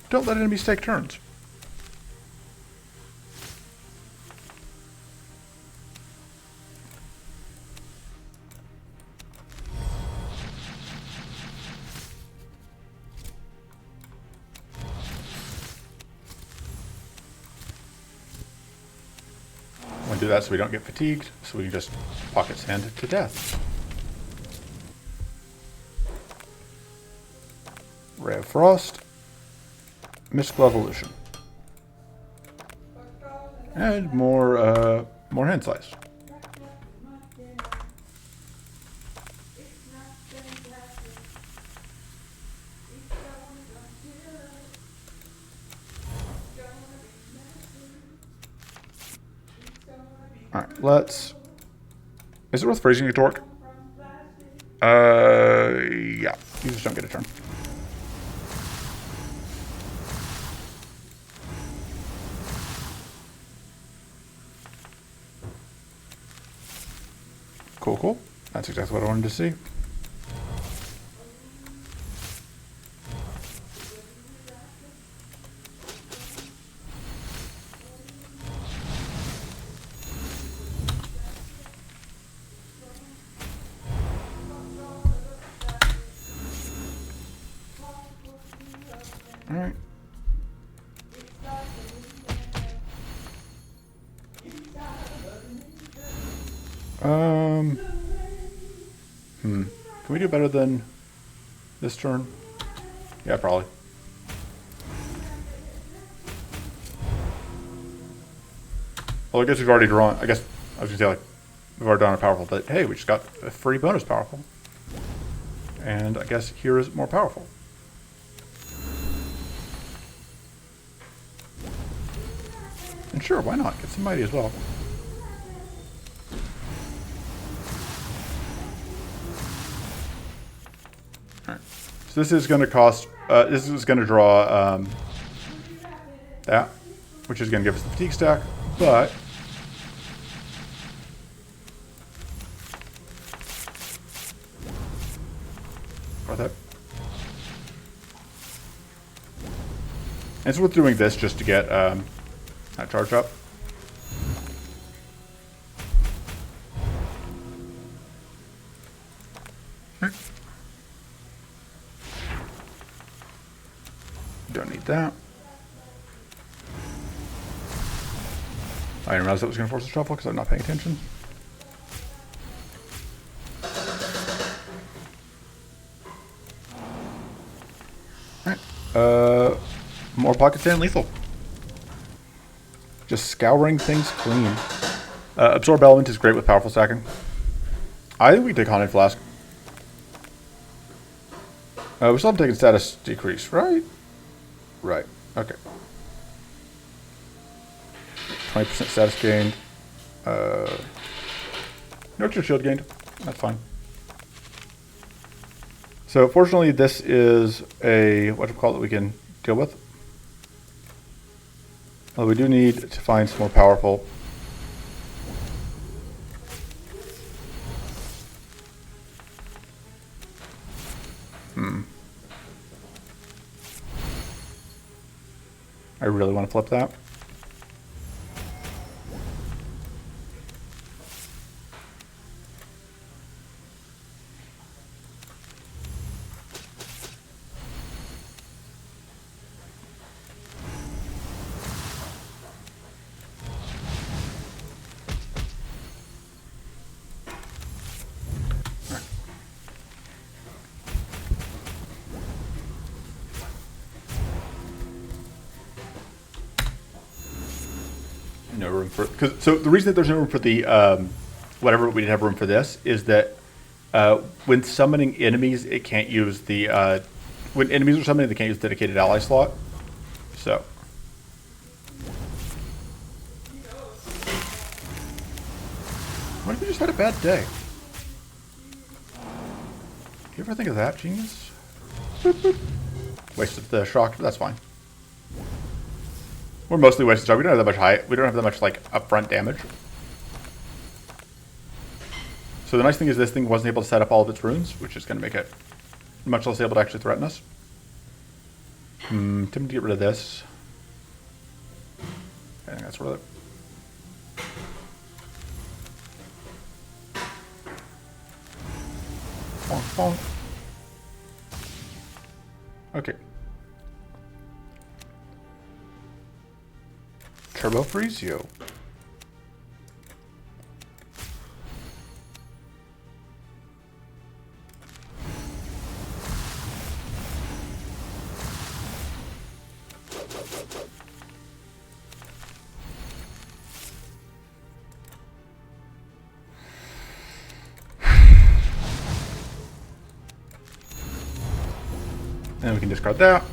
don't let enemies take turns. We'll do that so we don't get fatigued, so we can just pocket sand to death. Ray of Frost, Mystical Evolution, and more hand slice. All right, let's. Is it worth freezing your torque? Yeah. You just don't get a turn. Cool, cool. That's exactly what I wanted to see. All right. Can we do better than this turn? Yeah, probably. Well, I guess we've already drawn. I guess I was gonna say like we've already drawn a powerful, but hey, we just got a free bonus powerful, and I guess here is more powerful. And sure, why not? Get some mighty as well. Alright. So this is going to cost, this is going to draw that, which is going to give us the fatigue stack, but worth it. And it's worth doing this just to get that charge up. Don't need that. I didn't realize that was going to force a shuffle because I'm not paying attention. Alright. More pocket sand lethal. Just scouring things clean. Absorb Element is great with powerful stacking. I think we take Haunted Flask. We still have taken status decrease, right? Right. Okay. 20% status gained. No extra shield gained. That's fine. So fortunately, this is a whatchamacallit that we can deal with. Well, we do need to find some more powerful. I really want to flip that. No room for, so the reason that there's no room for the whatever we didn't have room for this is that when summoning enemies, it can't use the when enemies are summoning, they can't use dedicated ally slot. So what if we just had a bad day? You ever think of that, genius? Boop, boop. Wasted the shock, but that's fine. We're mostly wasted shock. We don't have that much height. We don't have that much like upfront damage. So the nice thing is this thing wasn't able to set up all of its runes, which is going to make it much less able to actually threaten us. Time to get rid of this. I think that's worth it. Bonk, bonk. Okay. Turbo freeze you. And we can discard that.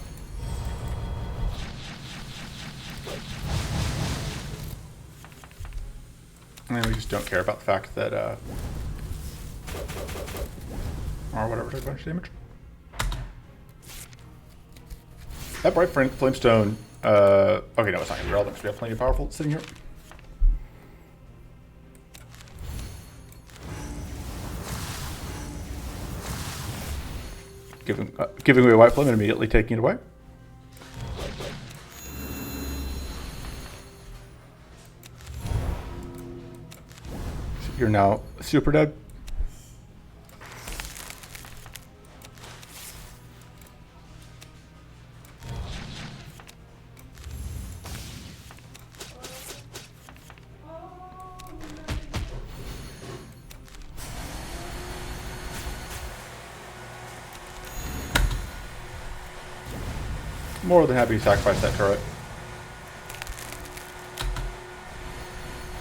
And we just don't care about the fact that, or whatever, takes a bunch of damage. That bright flamestone, okay, no, it's not gonna be relevant because we have plenty of powerful sitting here. Giving away white flame and immediately taking it away. So you're now super dead. More than happy to sacrifice that turret.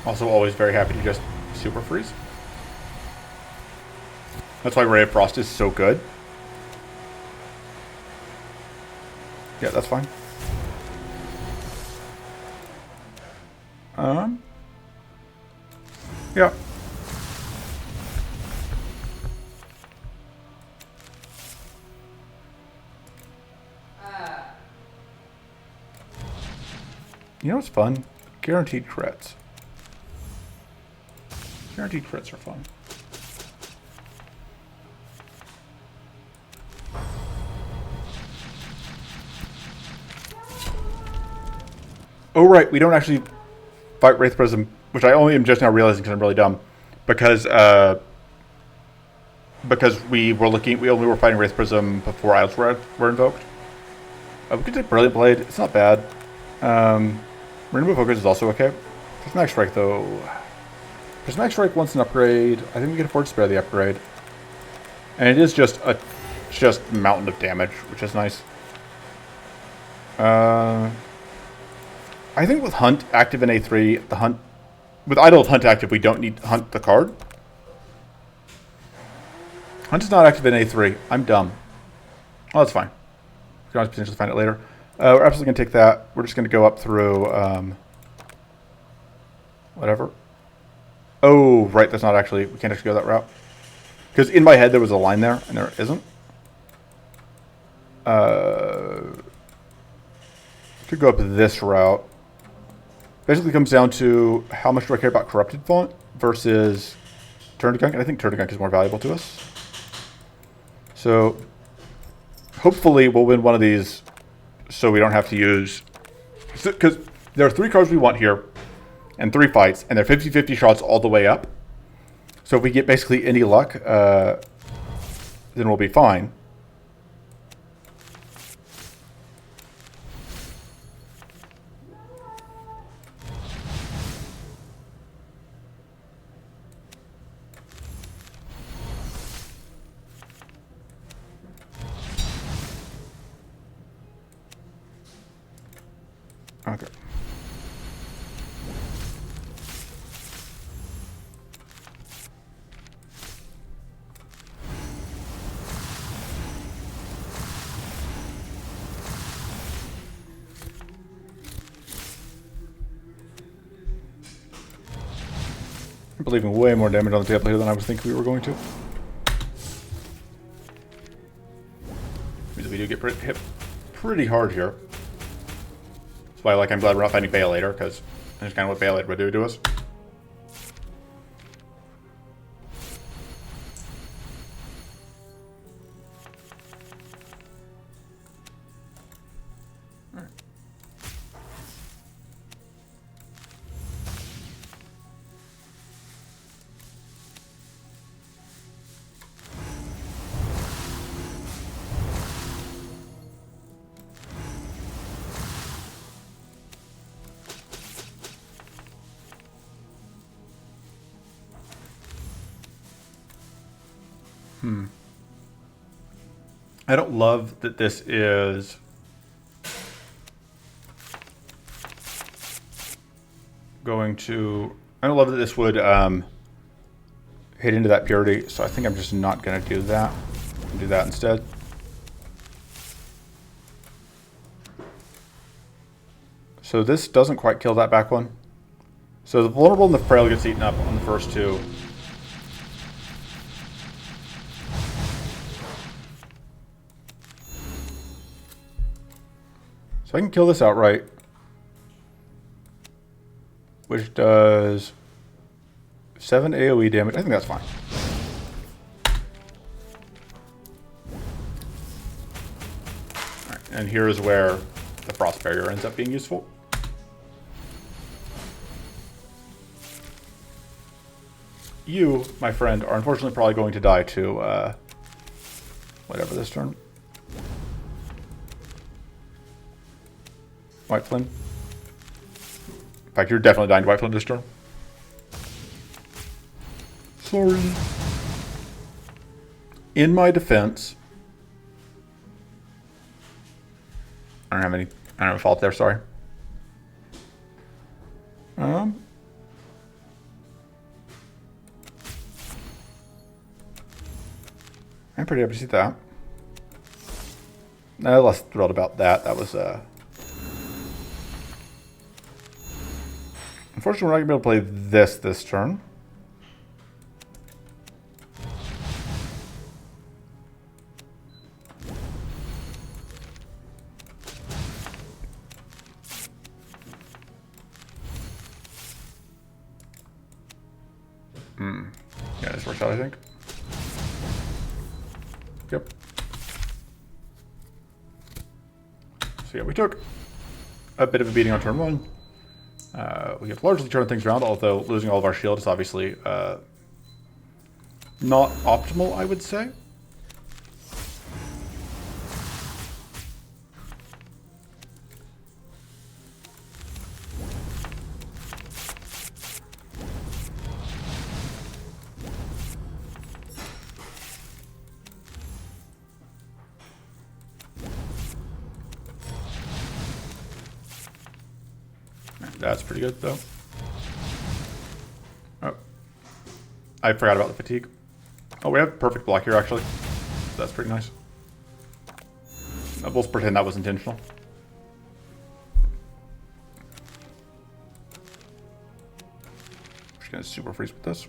Also always very happy to just super freeze. That's why Ray of Frost is so good. Yeah, that's fine. Yeah. You know what's fun? Guaranteed crits. Guaranteed crits are fun. Oh right, we don't actually fight Wraith Prism, which I only am just now realizing because I'm really dumb. Because we only were fighting Wraith Prism before Isles were invoked. We could take Brilliant Blade. It's not bad. Rainbow Focus is also okay. Prismatic Strike though. Prismatic Strike wants an upgrade. I think we can afford to spare the upgrade. And it is just a mountain of damage, which is nice. I think with Hunt active in A3, with Idol of Hunt active, we don't need to hunt the card. Hunt is not active in A3. I'm dumb. Oh, that's fine. We can always potentially find it later. We're absolutely going to take that. We're just going to go up through, whatever. Oh, right, that's not actually, we can't actually go that route. Because in my head there was a line there, and there isn't. Could go up this route. Basically comes down to how much do I care about Corrupted Font versus Turn-to-Gunk, and I think Turn-to-Gunk is more valuable to us. So, hopefully we'll win one of these so we don't have to use Because there are 3 cards we want here, and 3 fights, and they're 50-50 shots all the way up. So if we get basically any luck, then we'll be fine. Okay. I'm leaving way more damage on the table here than I was thinking we were going to. Means we do get hit pretty hard here. That's why I'm glad we're not fighting Baelator, because that's kind of what Baelator would do to us. I don't love that this is going to... I don't love that this would hit into that purity, so I think I'm just not going to do that. Do that instead. So this doesn't quite kill that back one. So the vulnerable and the frail gets eaten up on the first 2. So I can kill this outright, which does 7 AoE damage. I think that's fine. All right, and here is where the Frost Barrier ends up being useful. You, my friend, are unfortunately probably going to die to whatever this turn. White Flame. In fact, you're definitely dying to White Flame this turn. Sorry. In my defense, I don't have a fault there, sorry. I'm pretty happy to see that. No, less thrilled about that. That was unfortunately, we're not going to be able to play this turn. Yeah, this works out, I think. Yep. So yeah, we took a bit of a beating on turn 1. We have largely turned things around, although losing all of our shield is obviously not optimal, I would say. That's pretty good, though. Oh. I forgot about the fatigue. Oh, we have perfect block here, actually. That's pretty nice. We'll pretend that was intentional. Just gonna super freeze with this.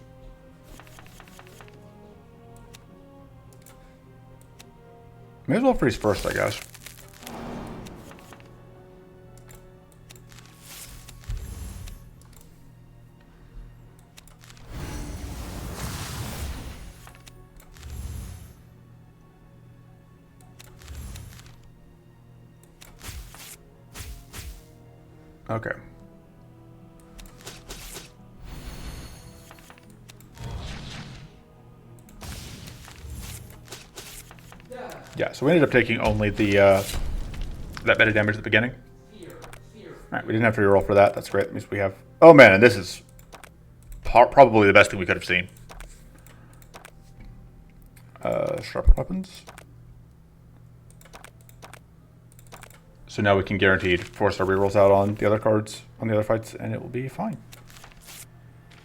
May as well freeze first, I guess. Okay. Yeah, so we ended up taking only the that bit of damage at the beginning. Alright, we didn't have to reroll for that. That's great. That means we have... Oh man, and this is probably the best thing we could have seen. Sharp weapons. So now we can guaranteed force our rerolls out on the other cards, on the other fights, and it will be fine.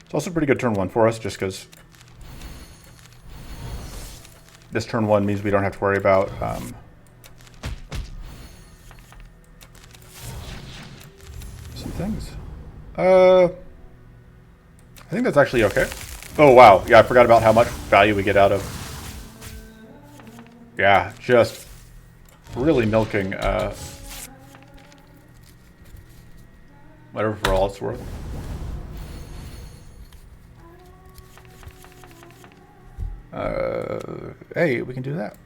It's also a pretty good turn 1 for us, just because this turn 1 means we don't have to worry about some things. I think that's actually okay. Oh wow, yeah, I forgot about how much value we get out of. Yeah, just really milking whatever for all it's worth. Hey, we can do that.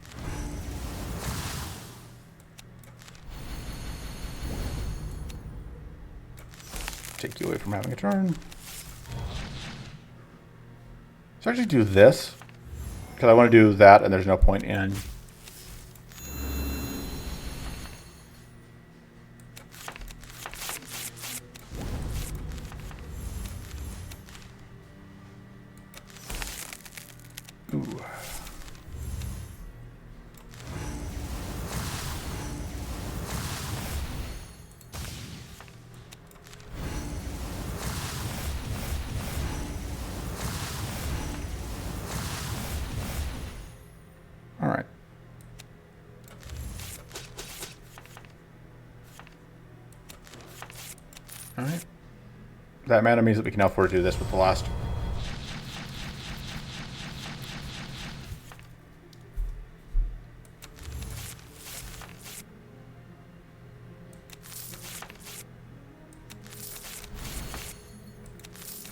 Take you away from having a turn. So actually do this, because I want to do that and there's no point in... Ooh. All right. All right. That mana means that we can now afford to do this with the last.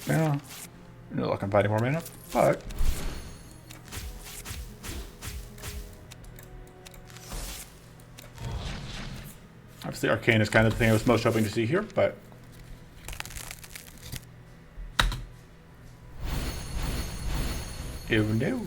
Yeah. No luck on finding more mana, but obviously Arcane is kind of the thing I was most hoping to see here, but oh no.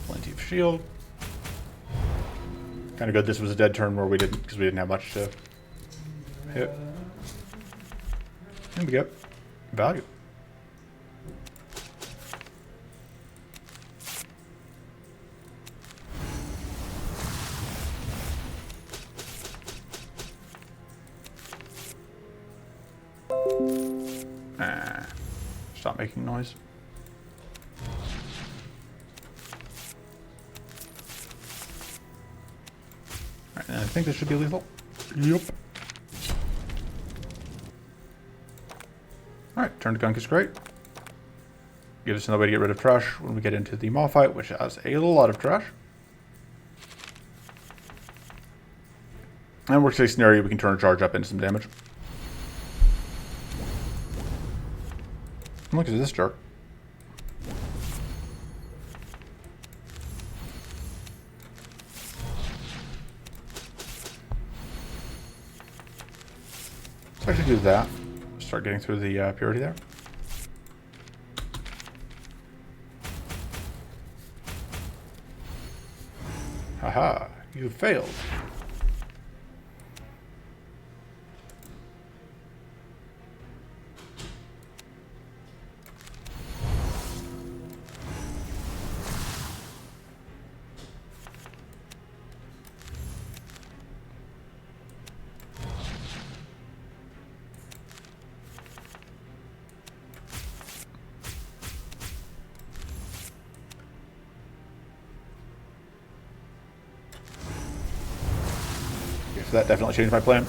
Plenty of shield. Kind of good this was a dead turn where we didn't, because we didn't have much to hit. And we get value. Stop making noise. Alright, and I think this should be lethal. Yep. Alright, turn to gunk is great. Gives us another way to get rid of trash when we get into the Maw fight, which has a lot of trash. And worst case scenario, we can turn a charge up into some damage. Look at this jerk. Let's actually do that. Start getting through the purity there. Haha, you failed. So that definitely changed my plan.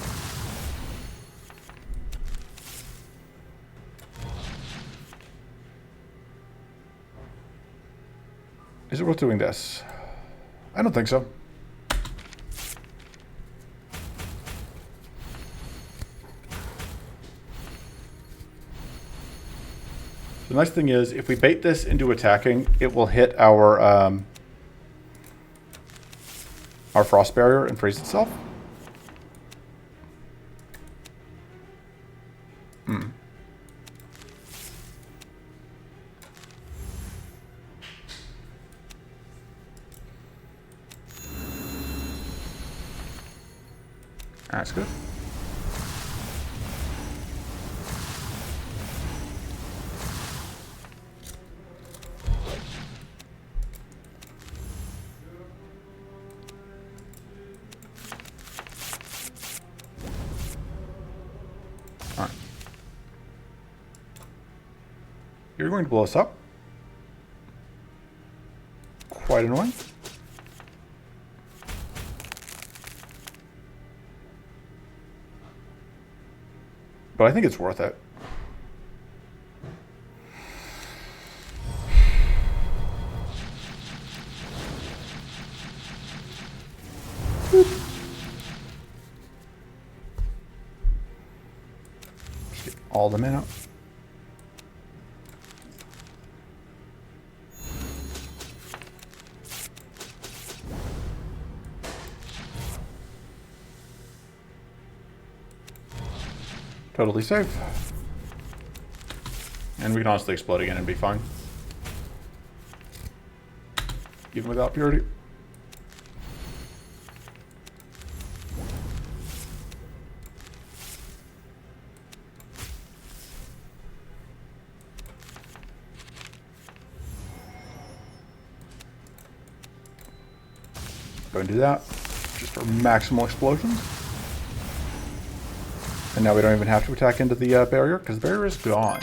Is it worth doing this? I don't think so. The nice thing is, if we bait this into attacking, it will hit our frost barrier and freeze itself. That's good. All right. You're going to blow us up. Quite annoying. But I think it's worth it. Boop. Just get all the men out. Totally safe. And we can honestly explode again and be fine. Even without purity. Go and do that. Just for maximal explosions. And now we don't even have to attack into the barrier, because the barrier is gone.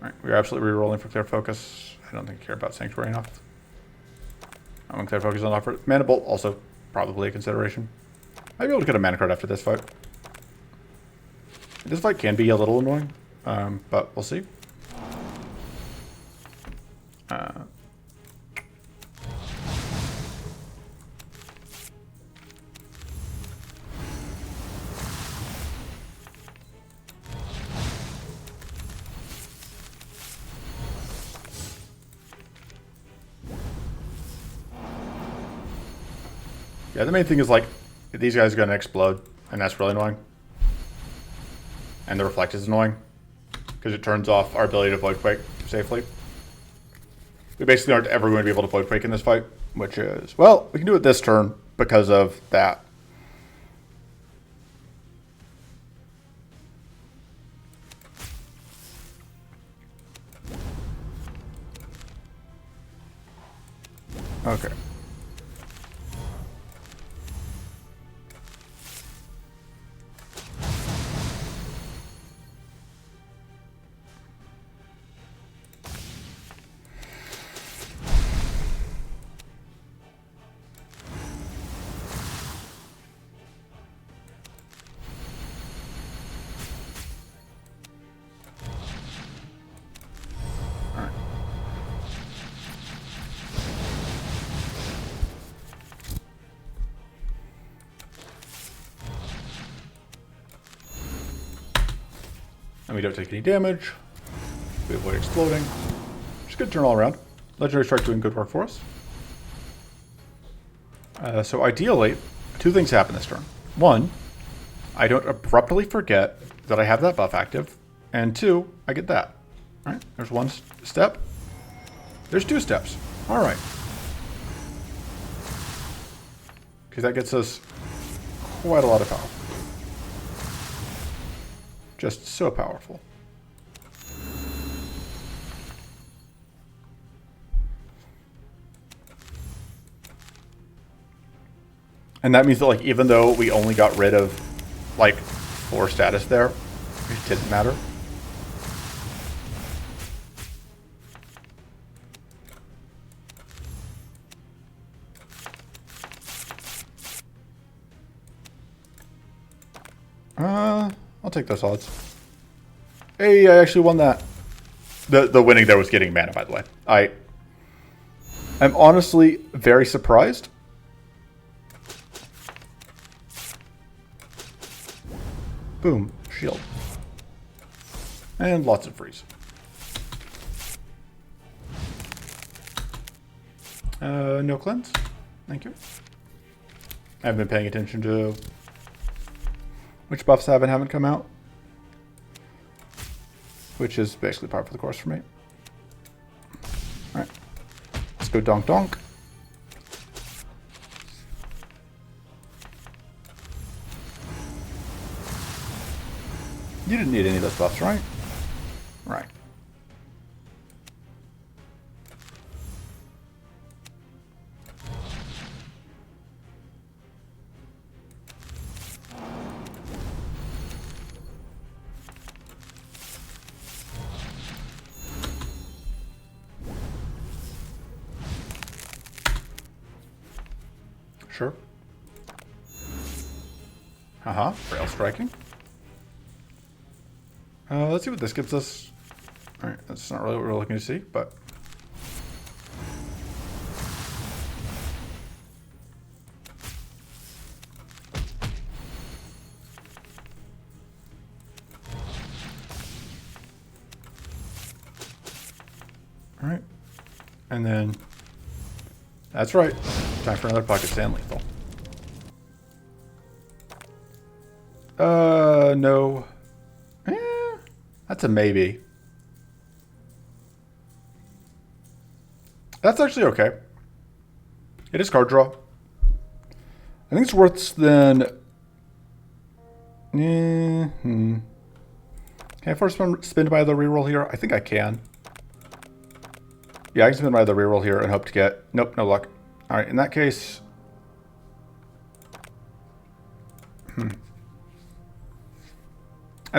Alright, we're absolutely re-rolling for Clear Focus. I don't think I care about Sanctuary enough. I'm going to Clear Focus on offer. Mana Bolt, also probably a consideration. Might be able to get a mana card after this fight. This fight can be a little annoying, but we'll see. Yeah, the main thing is, like, these guys are going to explode, and that's really annoying. And the Reflect is annoying, because it turns off our ability to Void Quake safely. We basically aren't ever going to be able to Void Quake in this fight, which is, well, we can do it this turn because of that. Okay. And we don't take any damage. We avoid exploding. Just good turn all around. Legendary Strike doing good work for us. So ideally, two things happen this turn. One, I don't abruptly forget that I have that buff active. And two, I get that. All right, there's one step. There's two steps. All right. Because that gets us quite a lot of power. Just so powerful. And that means that, like, even though we only got rid of, like, 4 status there, it didn't matter. I'll take those odds. Hey, I actually won that. The winning there was getting mana, by the way. I'm honestly very surprised. Boom. Shield. And lots of freeze. No cleanse. Thank you. I haven't been paying attention to which buffs have and haven't come out, which is basically par for the course for me. Alright. Let's go donk donk. You didn't need any of those buffs, right? Right. Sure. Haha, rail striking. Let's see what this gives us. Alright, that's not really what we're looking to see, but... Alright. And then... That's right. Time for another pocket sand lethal. No. That's a maybe. That's actually okay. It is card draw. I think it's worse than... Can I force spin by the reroll here? I think I can. Yeah, I can spin by the reroll here and hope to get... Nope, no luck. Alright, in that case... I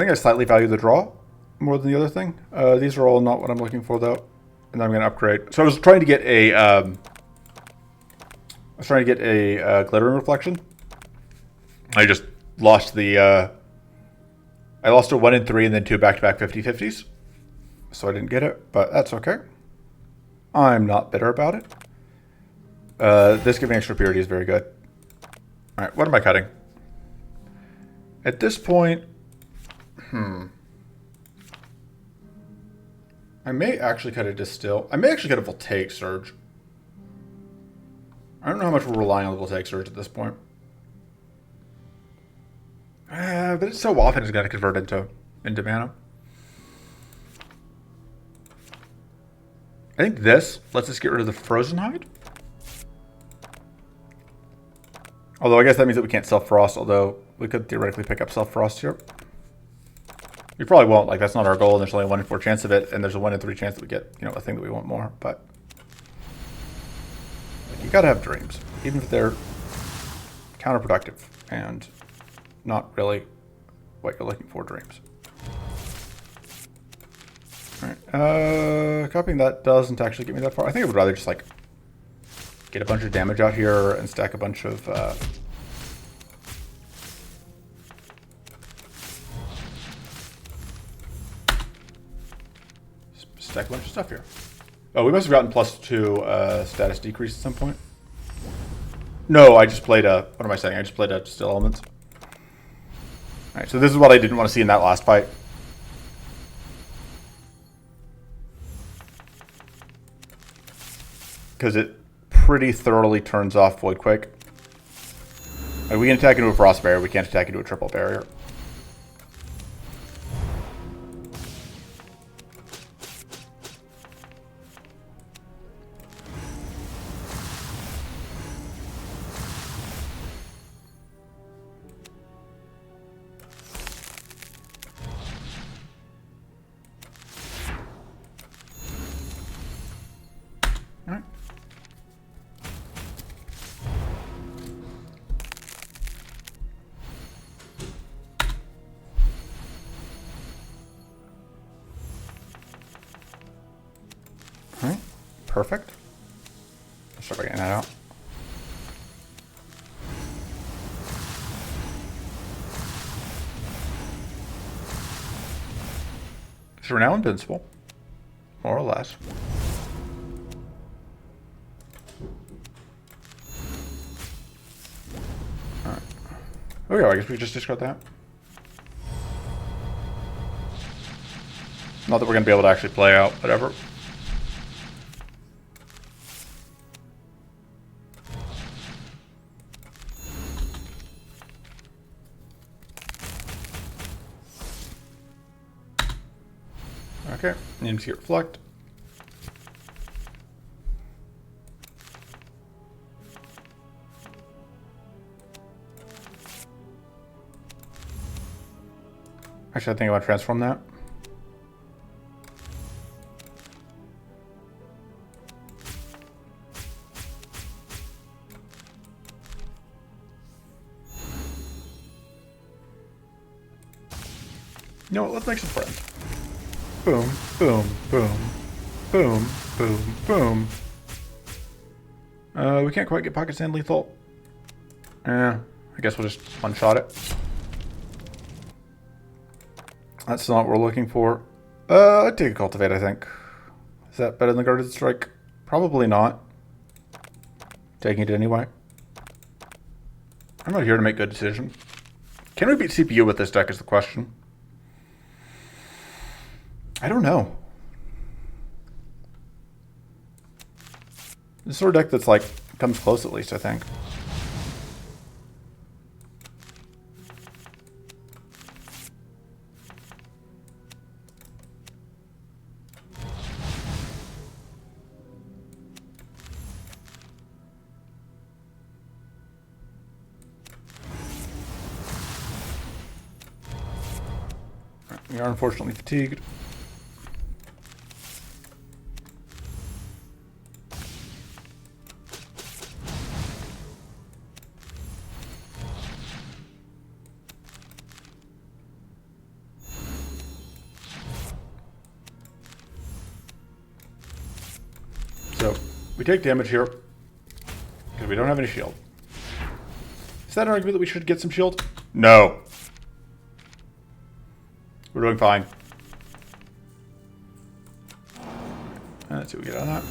think I slightly value the draw more than the other thing. These are all not what I'm looking for, though. And I'm going to upgrade. So I was trying to get a... glittering reflection. I just lost the... I lost a 1 in 3 and then 2 back-to-back 50/50s. So I didn't get it, but that's okay. I'm not bitter about it. This giving extra purity is very good. Alright, what am I cutting? At this point... I may actually cut a distill. I may actually cut a voltaic surge. I don't know how much we're relying on the voltaic surge at this point. But it's so often it's going to convert into mana. I think this lets us get rid of the frozen hide. Although I guess that means that we can't self-frost, although we could theoretically pick up self-frost here. We probably won't, like that's not our goal, and there's only a 1 in 4 chance of it, and there's a 1 in 3 chance that we get, you know, a thing that we want more, but... Like, you gotta have dreams, even if they're counterproductive, and not really what you're looking for, dreams. Alright, copying that doesn't actually get me that far. I think I would rather just, like, get a bunch of damage out here and stack a bunch of, stack a bunch of stuff here. Oh, we must have gotten +2 status decrease at some point. No, I just played a... What am I saying? I just played a Still Elements. Alright, so this is what I didn't want to see in that last fight. Because it pretty thoroughly turns off Void Quake. Like, we can attack into a Frost Barrier, we can't attack into a Triple Barrier. Alright. Alright, perfect. Let's start by getting that out. So we're now invincible, more or less. Alright. Oh yeah, I guess we just discard that. Not that we're going to be able to actually play out, whatever. Okay, need to reflect. Actually, I think I want to transform that. You know what, let's make some friends. Boom, boom, boom, boom, boom, boom. We can't quite get Pocket Sand lethal. I guess we'll just one-shot it. That's not what we're looking for. I'd take a Cultivate, I think. Is that better than the Guarded Strike? Probably not. Taking it anyway. I'm not here to make good decisions. Can we beat CPU with this deck is the question. I don't know. This sort of deck that's like, comes close at least, I think. We are unfortunately fatigued. So, we take damage here because we don't have any shield. Is that an argument that we should get some shield? No. We're doing fine. Let's see what we get on that.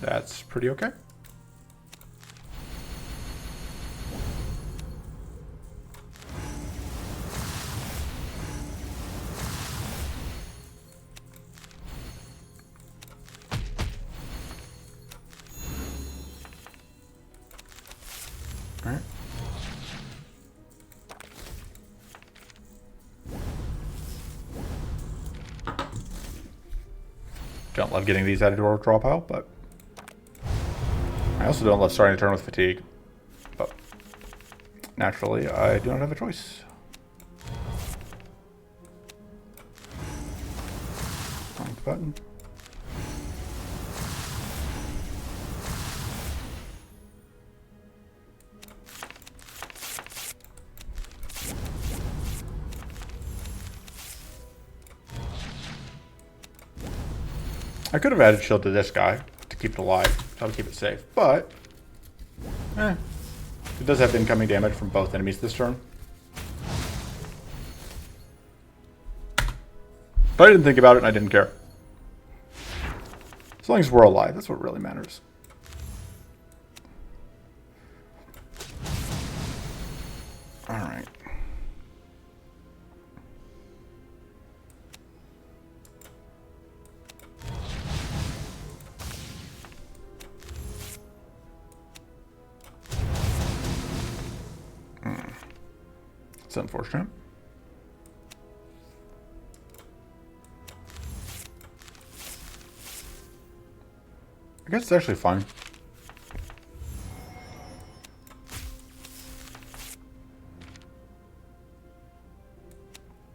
That's pretty okay. All right. Don't love getting these added to our draw pile, but I also don't love starting the turn with fatigue. But naturally, I do not have a choice. Wrong button. I could have added shield to this guy to keep it alive, try to keep it safe, but it does have incoming damage from both enemies this turn. But I didn't think about it and I didn't care. As long as we're alive, that's what really matters. Alright. It's unfortunate. I guess it's actually fine.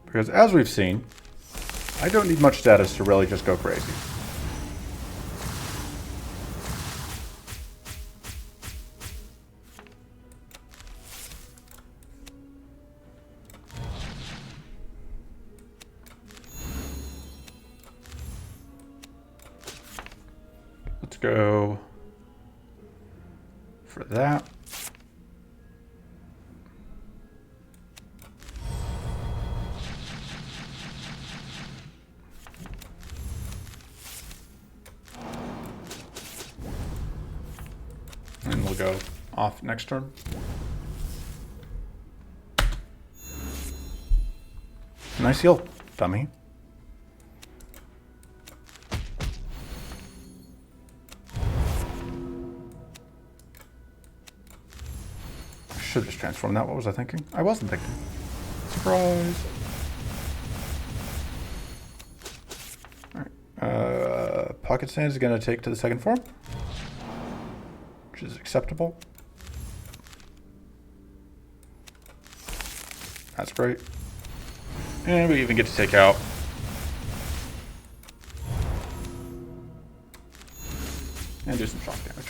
Because as we've seen, I don't need much status to really just go crazy. Let's go for that. And we'll go off next turn. Nice heal, dummy. Should have just transformed that. What was I thinking? I wasn't thinking. Surprise. Alright. Pocket Sand is going to take to the second form, which is acceptable. That's great. And we even get to take out and do some shock damage.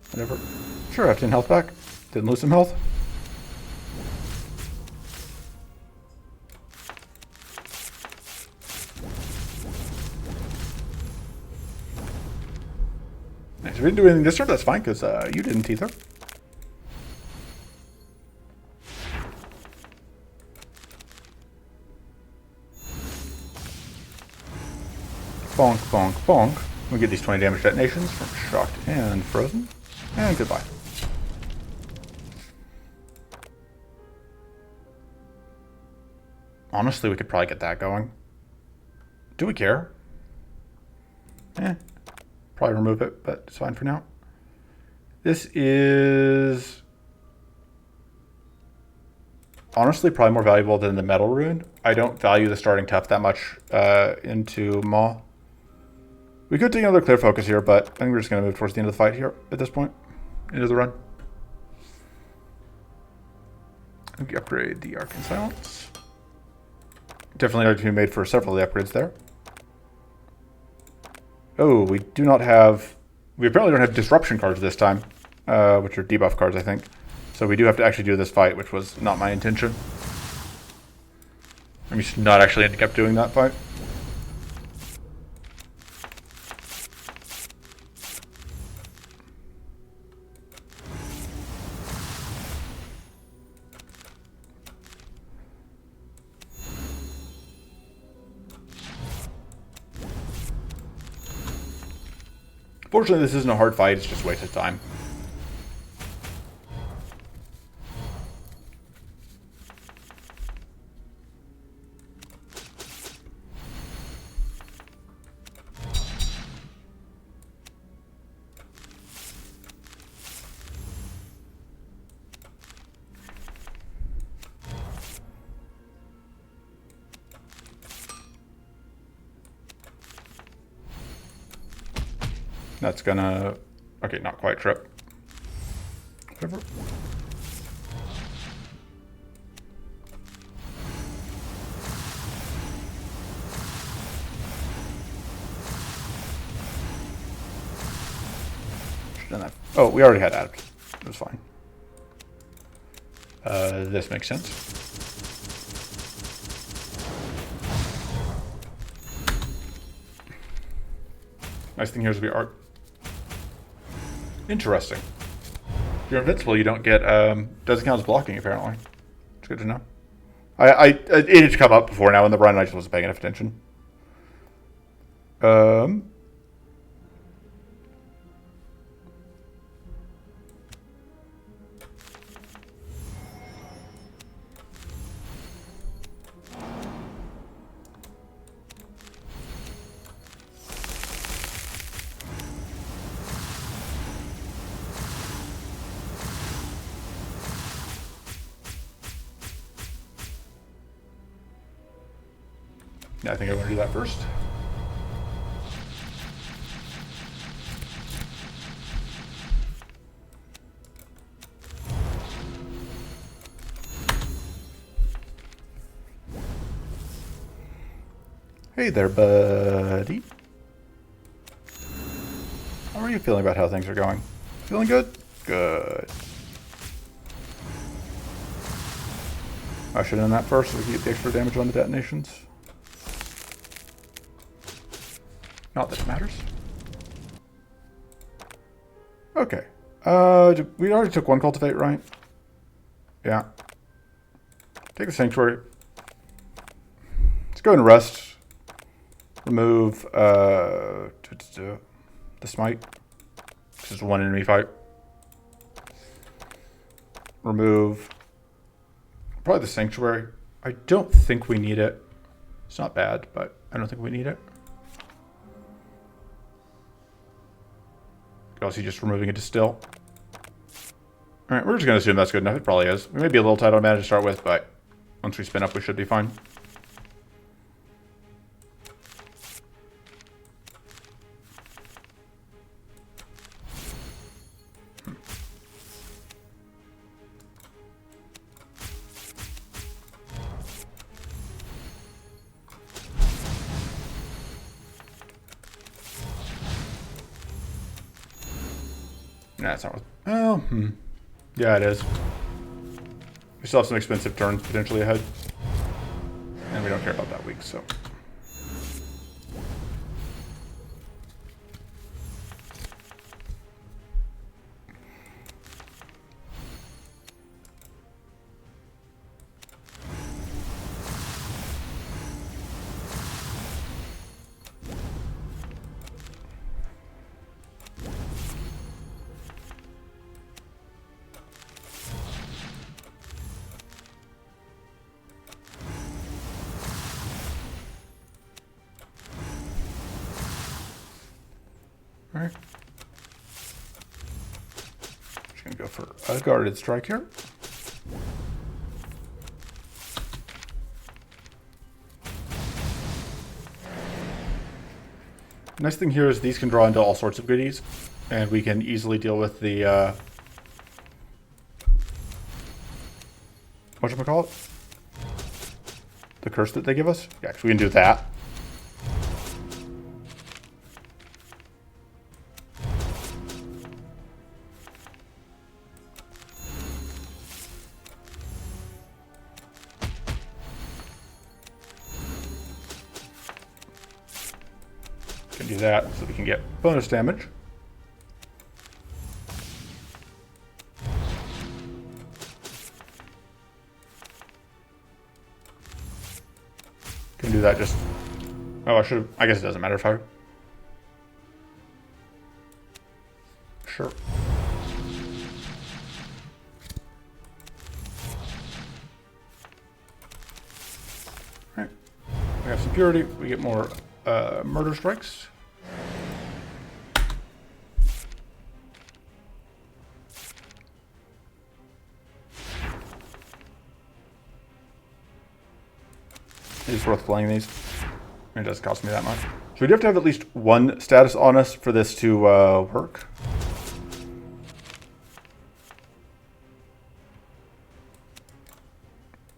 Whatever. Sure, I have 10 health back. Didn't lose some health. Nice. We didn't do anything this turn, that's fine, because you didn't either. Bonk, bonk, bonk. We get these 20 damage detonations from Shocked and Frozen. And goodbye. Honestly, we could probably get that going. Do we care? Probably remove it, but it's fine for now. This is honestly probably more valuable than the Metal Rune. I don't value the starting tough that much into Maw. We could take another clear focus here, but I think we're just going to move towards the end of the fight here at this point. Into the run. We upgrade the Arcane Silence. Definitely need to be made for several of the upgrades there. Oh, we do not have... We apparently don't have disruption cards this time, which are debuff cards, I think. So we do have to actually do this fight, which was not my intention. I'm just not actually ending up doing that fight. Fortunately, this isn't a hard fight, it's just a waste of time. That's gonna... Okay, not quite trip. Whatever. Should've done that. Oh, we already had adapt. It was fine. This makes sense. Nice thing here is we are... Interesting. If you're invincible, you don't get, doesn't count as blocking, apparently. It's good to know. It had come up before now in the run, and I just wasn't paying enough attention. Yeah, I think I want to do that first. Hey there, buddy. How are you feeling about how things are going? Feeling good? Good. I should have done that first so we can get the extra damage on the detonations. Not that it matters. Okay. We already took one cultivate, right? Yeah. Take the sanctuary. Let's go and rest. Remove the smite. This is one enemy fight. Remove probably the sanctuary. I don't think we need it. It's not bad, but I don't think we need it. Also, just removing a distill. All right, we're just gonna assume that's good enough. It probably is. We may be a little tight on mana to start with, but once we spin up, we should be fine. Nah, it's not worth. Oh, yeah, it is. We still have some expensive turns potentially ahead, and we don't care about that week, so. All right. Just gonna go for a guarded strike here. Nice thing here is these can draw into all sorts of goodies, and we can easily deal with the whatchamacallit? The curse that they give us. Yeah, so we can do that. Can do that so we can get bonus damage. Can do that just. Oh, I guess it doesn't matter if I. Sure. Alright. We have some purity. We get more murder strikes. It's worth playing these. It doesn't cost me that much. So we do have to have at least one status on us for this to work.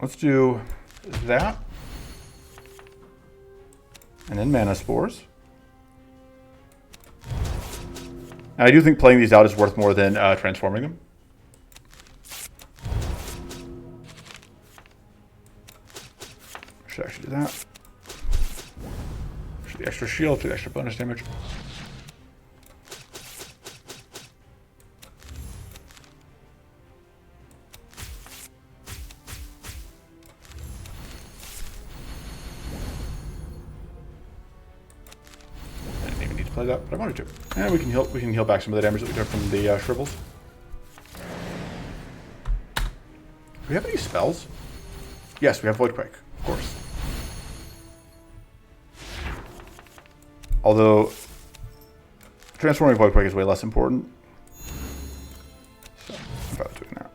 Let's do that. And then mana spores. And I do think playing these out is worth more than transforming them. Should actually do that. Should the extra shield, do the extra bonus damage. I didn't even need to play that, but I wanted to. And we can heal back some of the damage that we took from the shrivels. Do we have any spells? Yes, we have Voidquake, of course. Although, transforming Voidquake is way less important. So, I'm about doing that.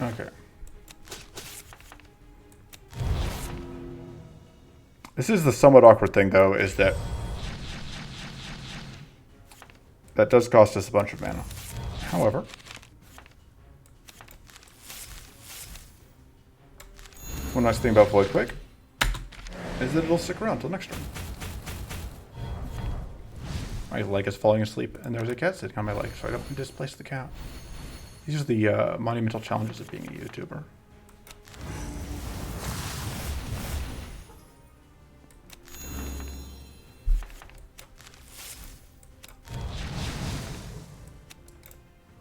Okay. This is the somewhat awkward thing, though, is that that does cost us a bunch of mana. However, one nice thing about Voidquake is that it'll stick around till next turn. My leg is falling asleep, and there's a cat sitting on my leg, so I don't displace the cat. These are the monumental challenges of being a YouTuber.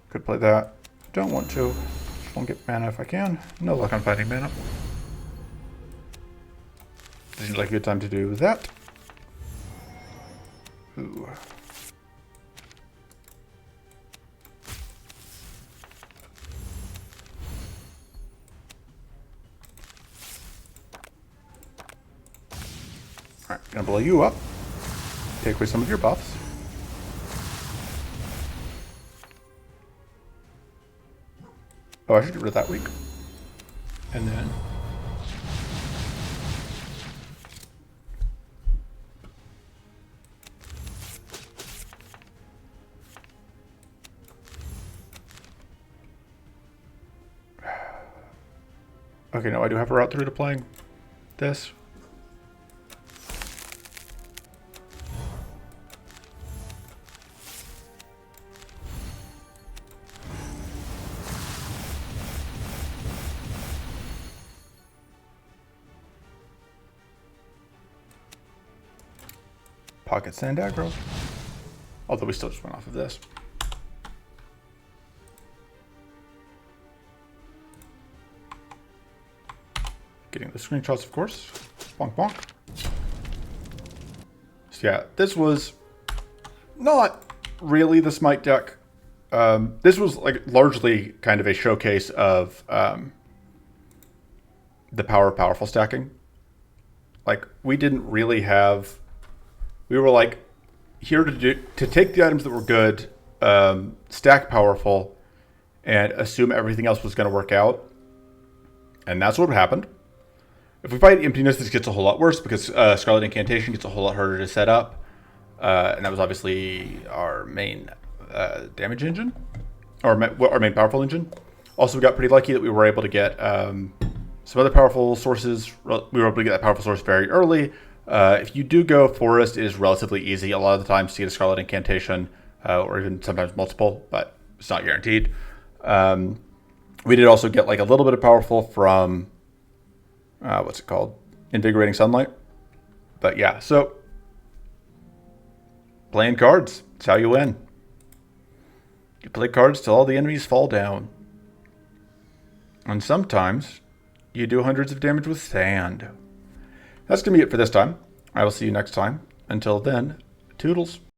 Could play that. Don't want to. Just won't get mana if I can. No luck on finding mana. Seems like a good time to do that. Ooh. Alright, gonna blow you up. Take away some of your buffs. Oh, I should get rid of that weak. And then... Okay, no, I do have a route through to playing this. Pocket sand aggro. Although we still just went off of this. Getting the screenshots, of course. Bonk, bonk. So yeah, this was not really the Smite deck. This was like largely kind of a showcase of the power of powerful stacking. Like, we didn't really have... We were like here to take the items that were good, stack powerful, and assume everything else was going to work out. And that's what happened. If we fight Emptiness, this gets a whole lot worse because Scarlet Incantation gets a whole lot harder to set up. And that was obviously our main damage engine, or our main powerful engine. Also, we got pretty lucky that we were able to get some other powerful sources. We were able to get that powerful source very early. If you do go Forest, it is relatively easy a lot of the times to get a Scarlet Incantation, or even sometimes multiple, but it's not guaranteed. We did also get like a little bit of powerful from, what's it called? Invigorating Sunlight. But yeah, so playing cards, that's how you win. You play cards till all the enemies fall down. And sometimes you do hundreds of damage with sand. That's going to be it for this time. I will see you next time. Until then, toodles.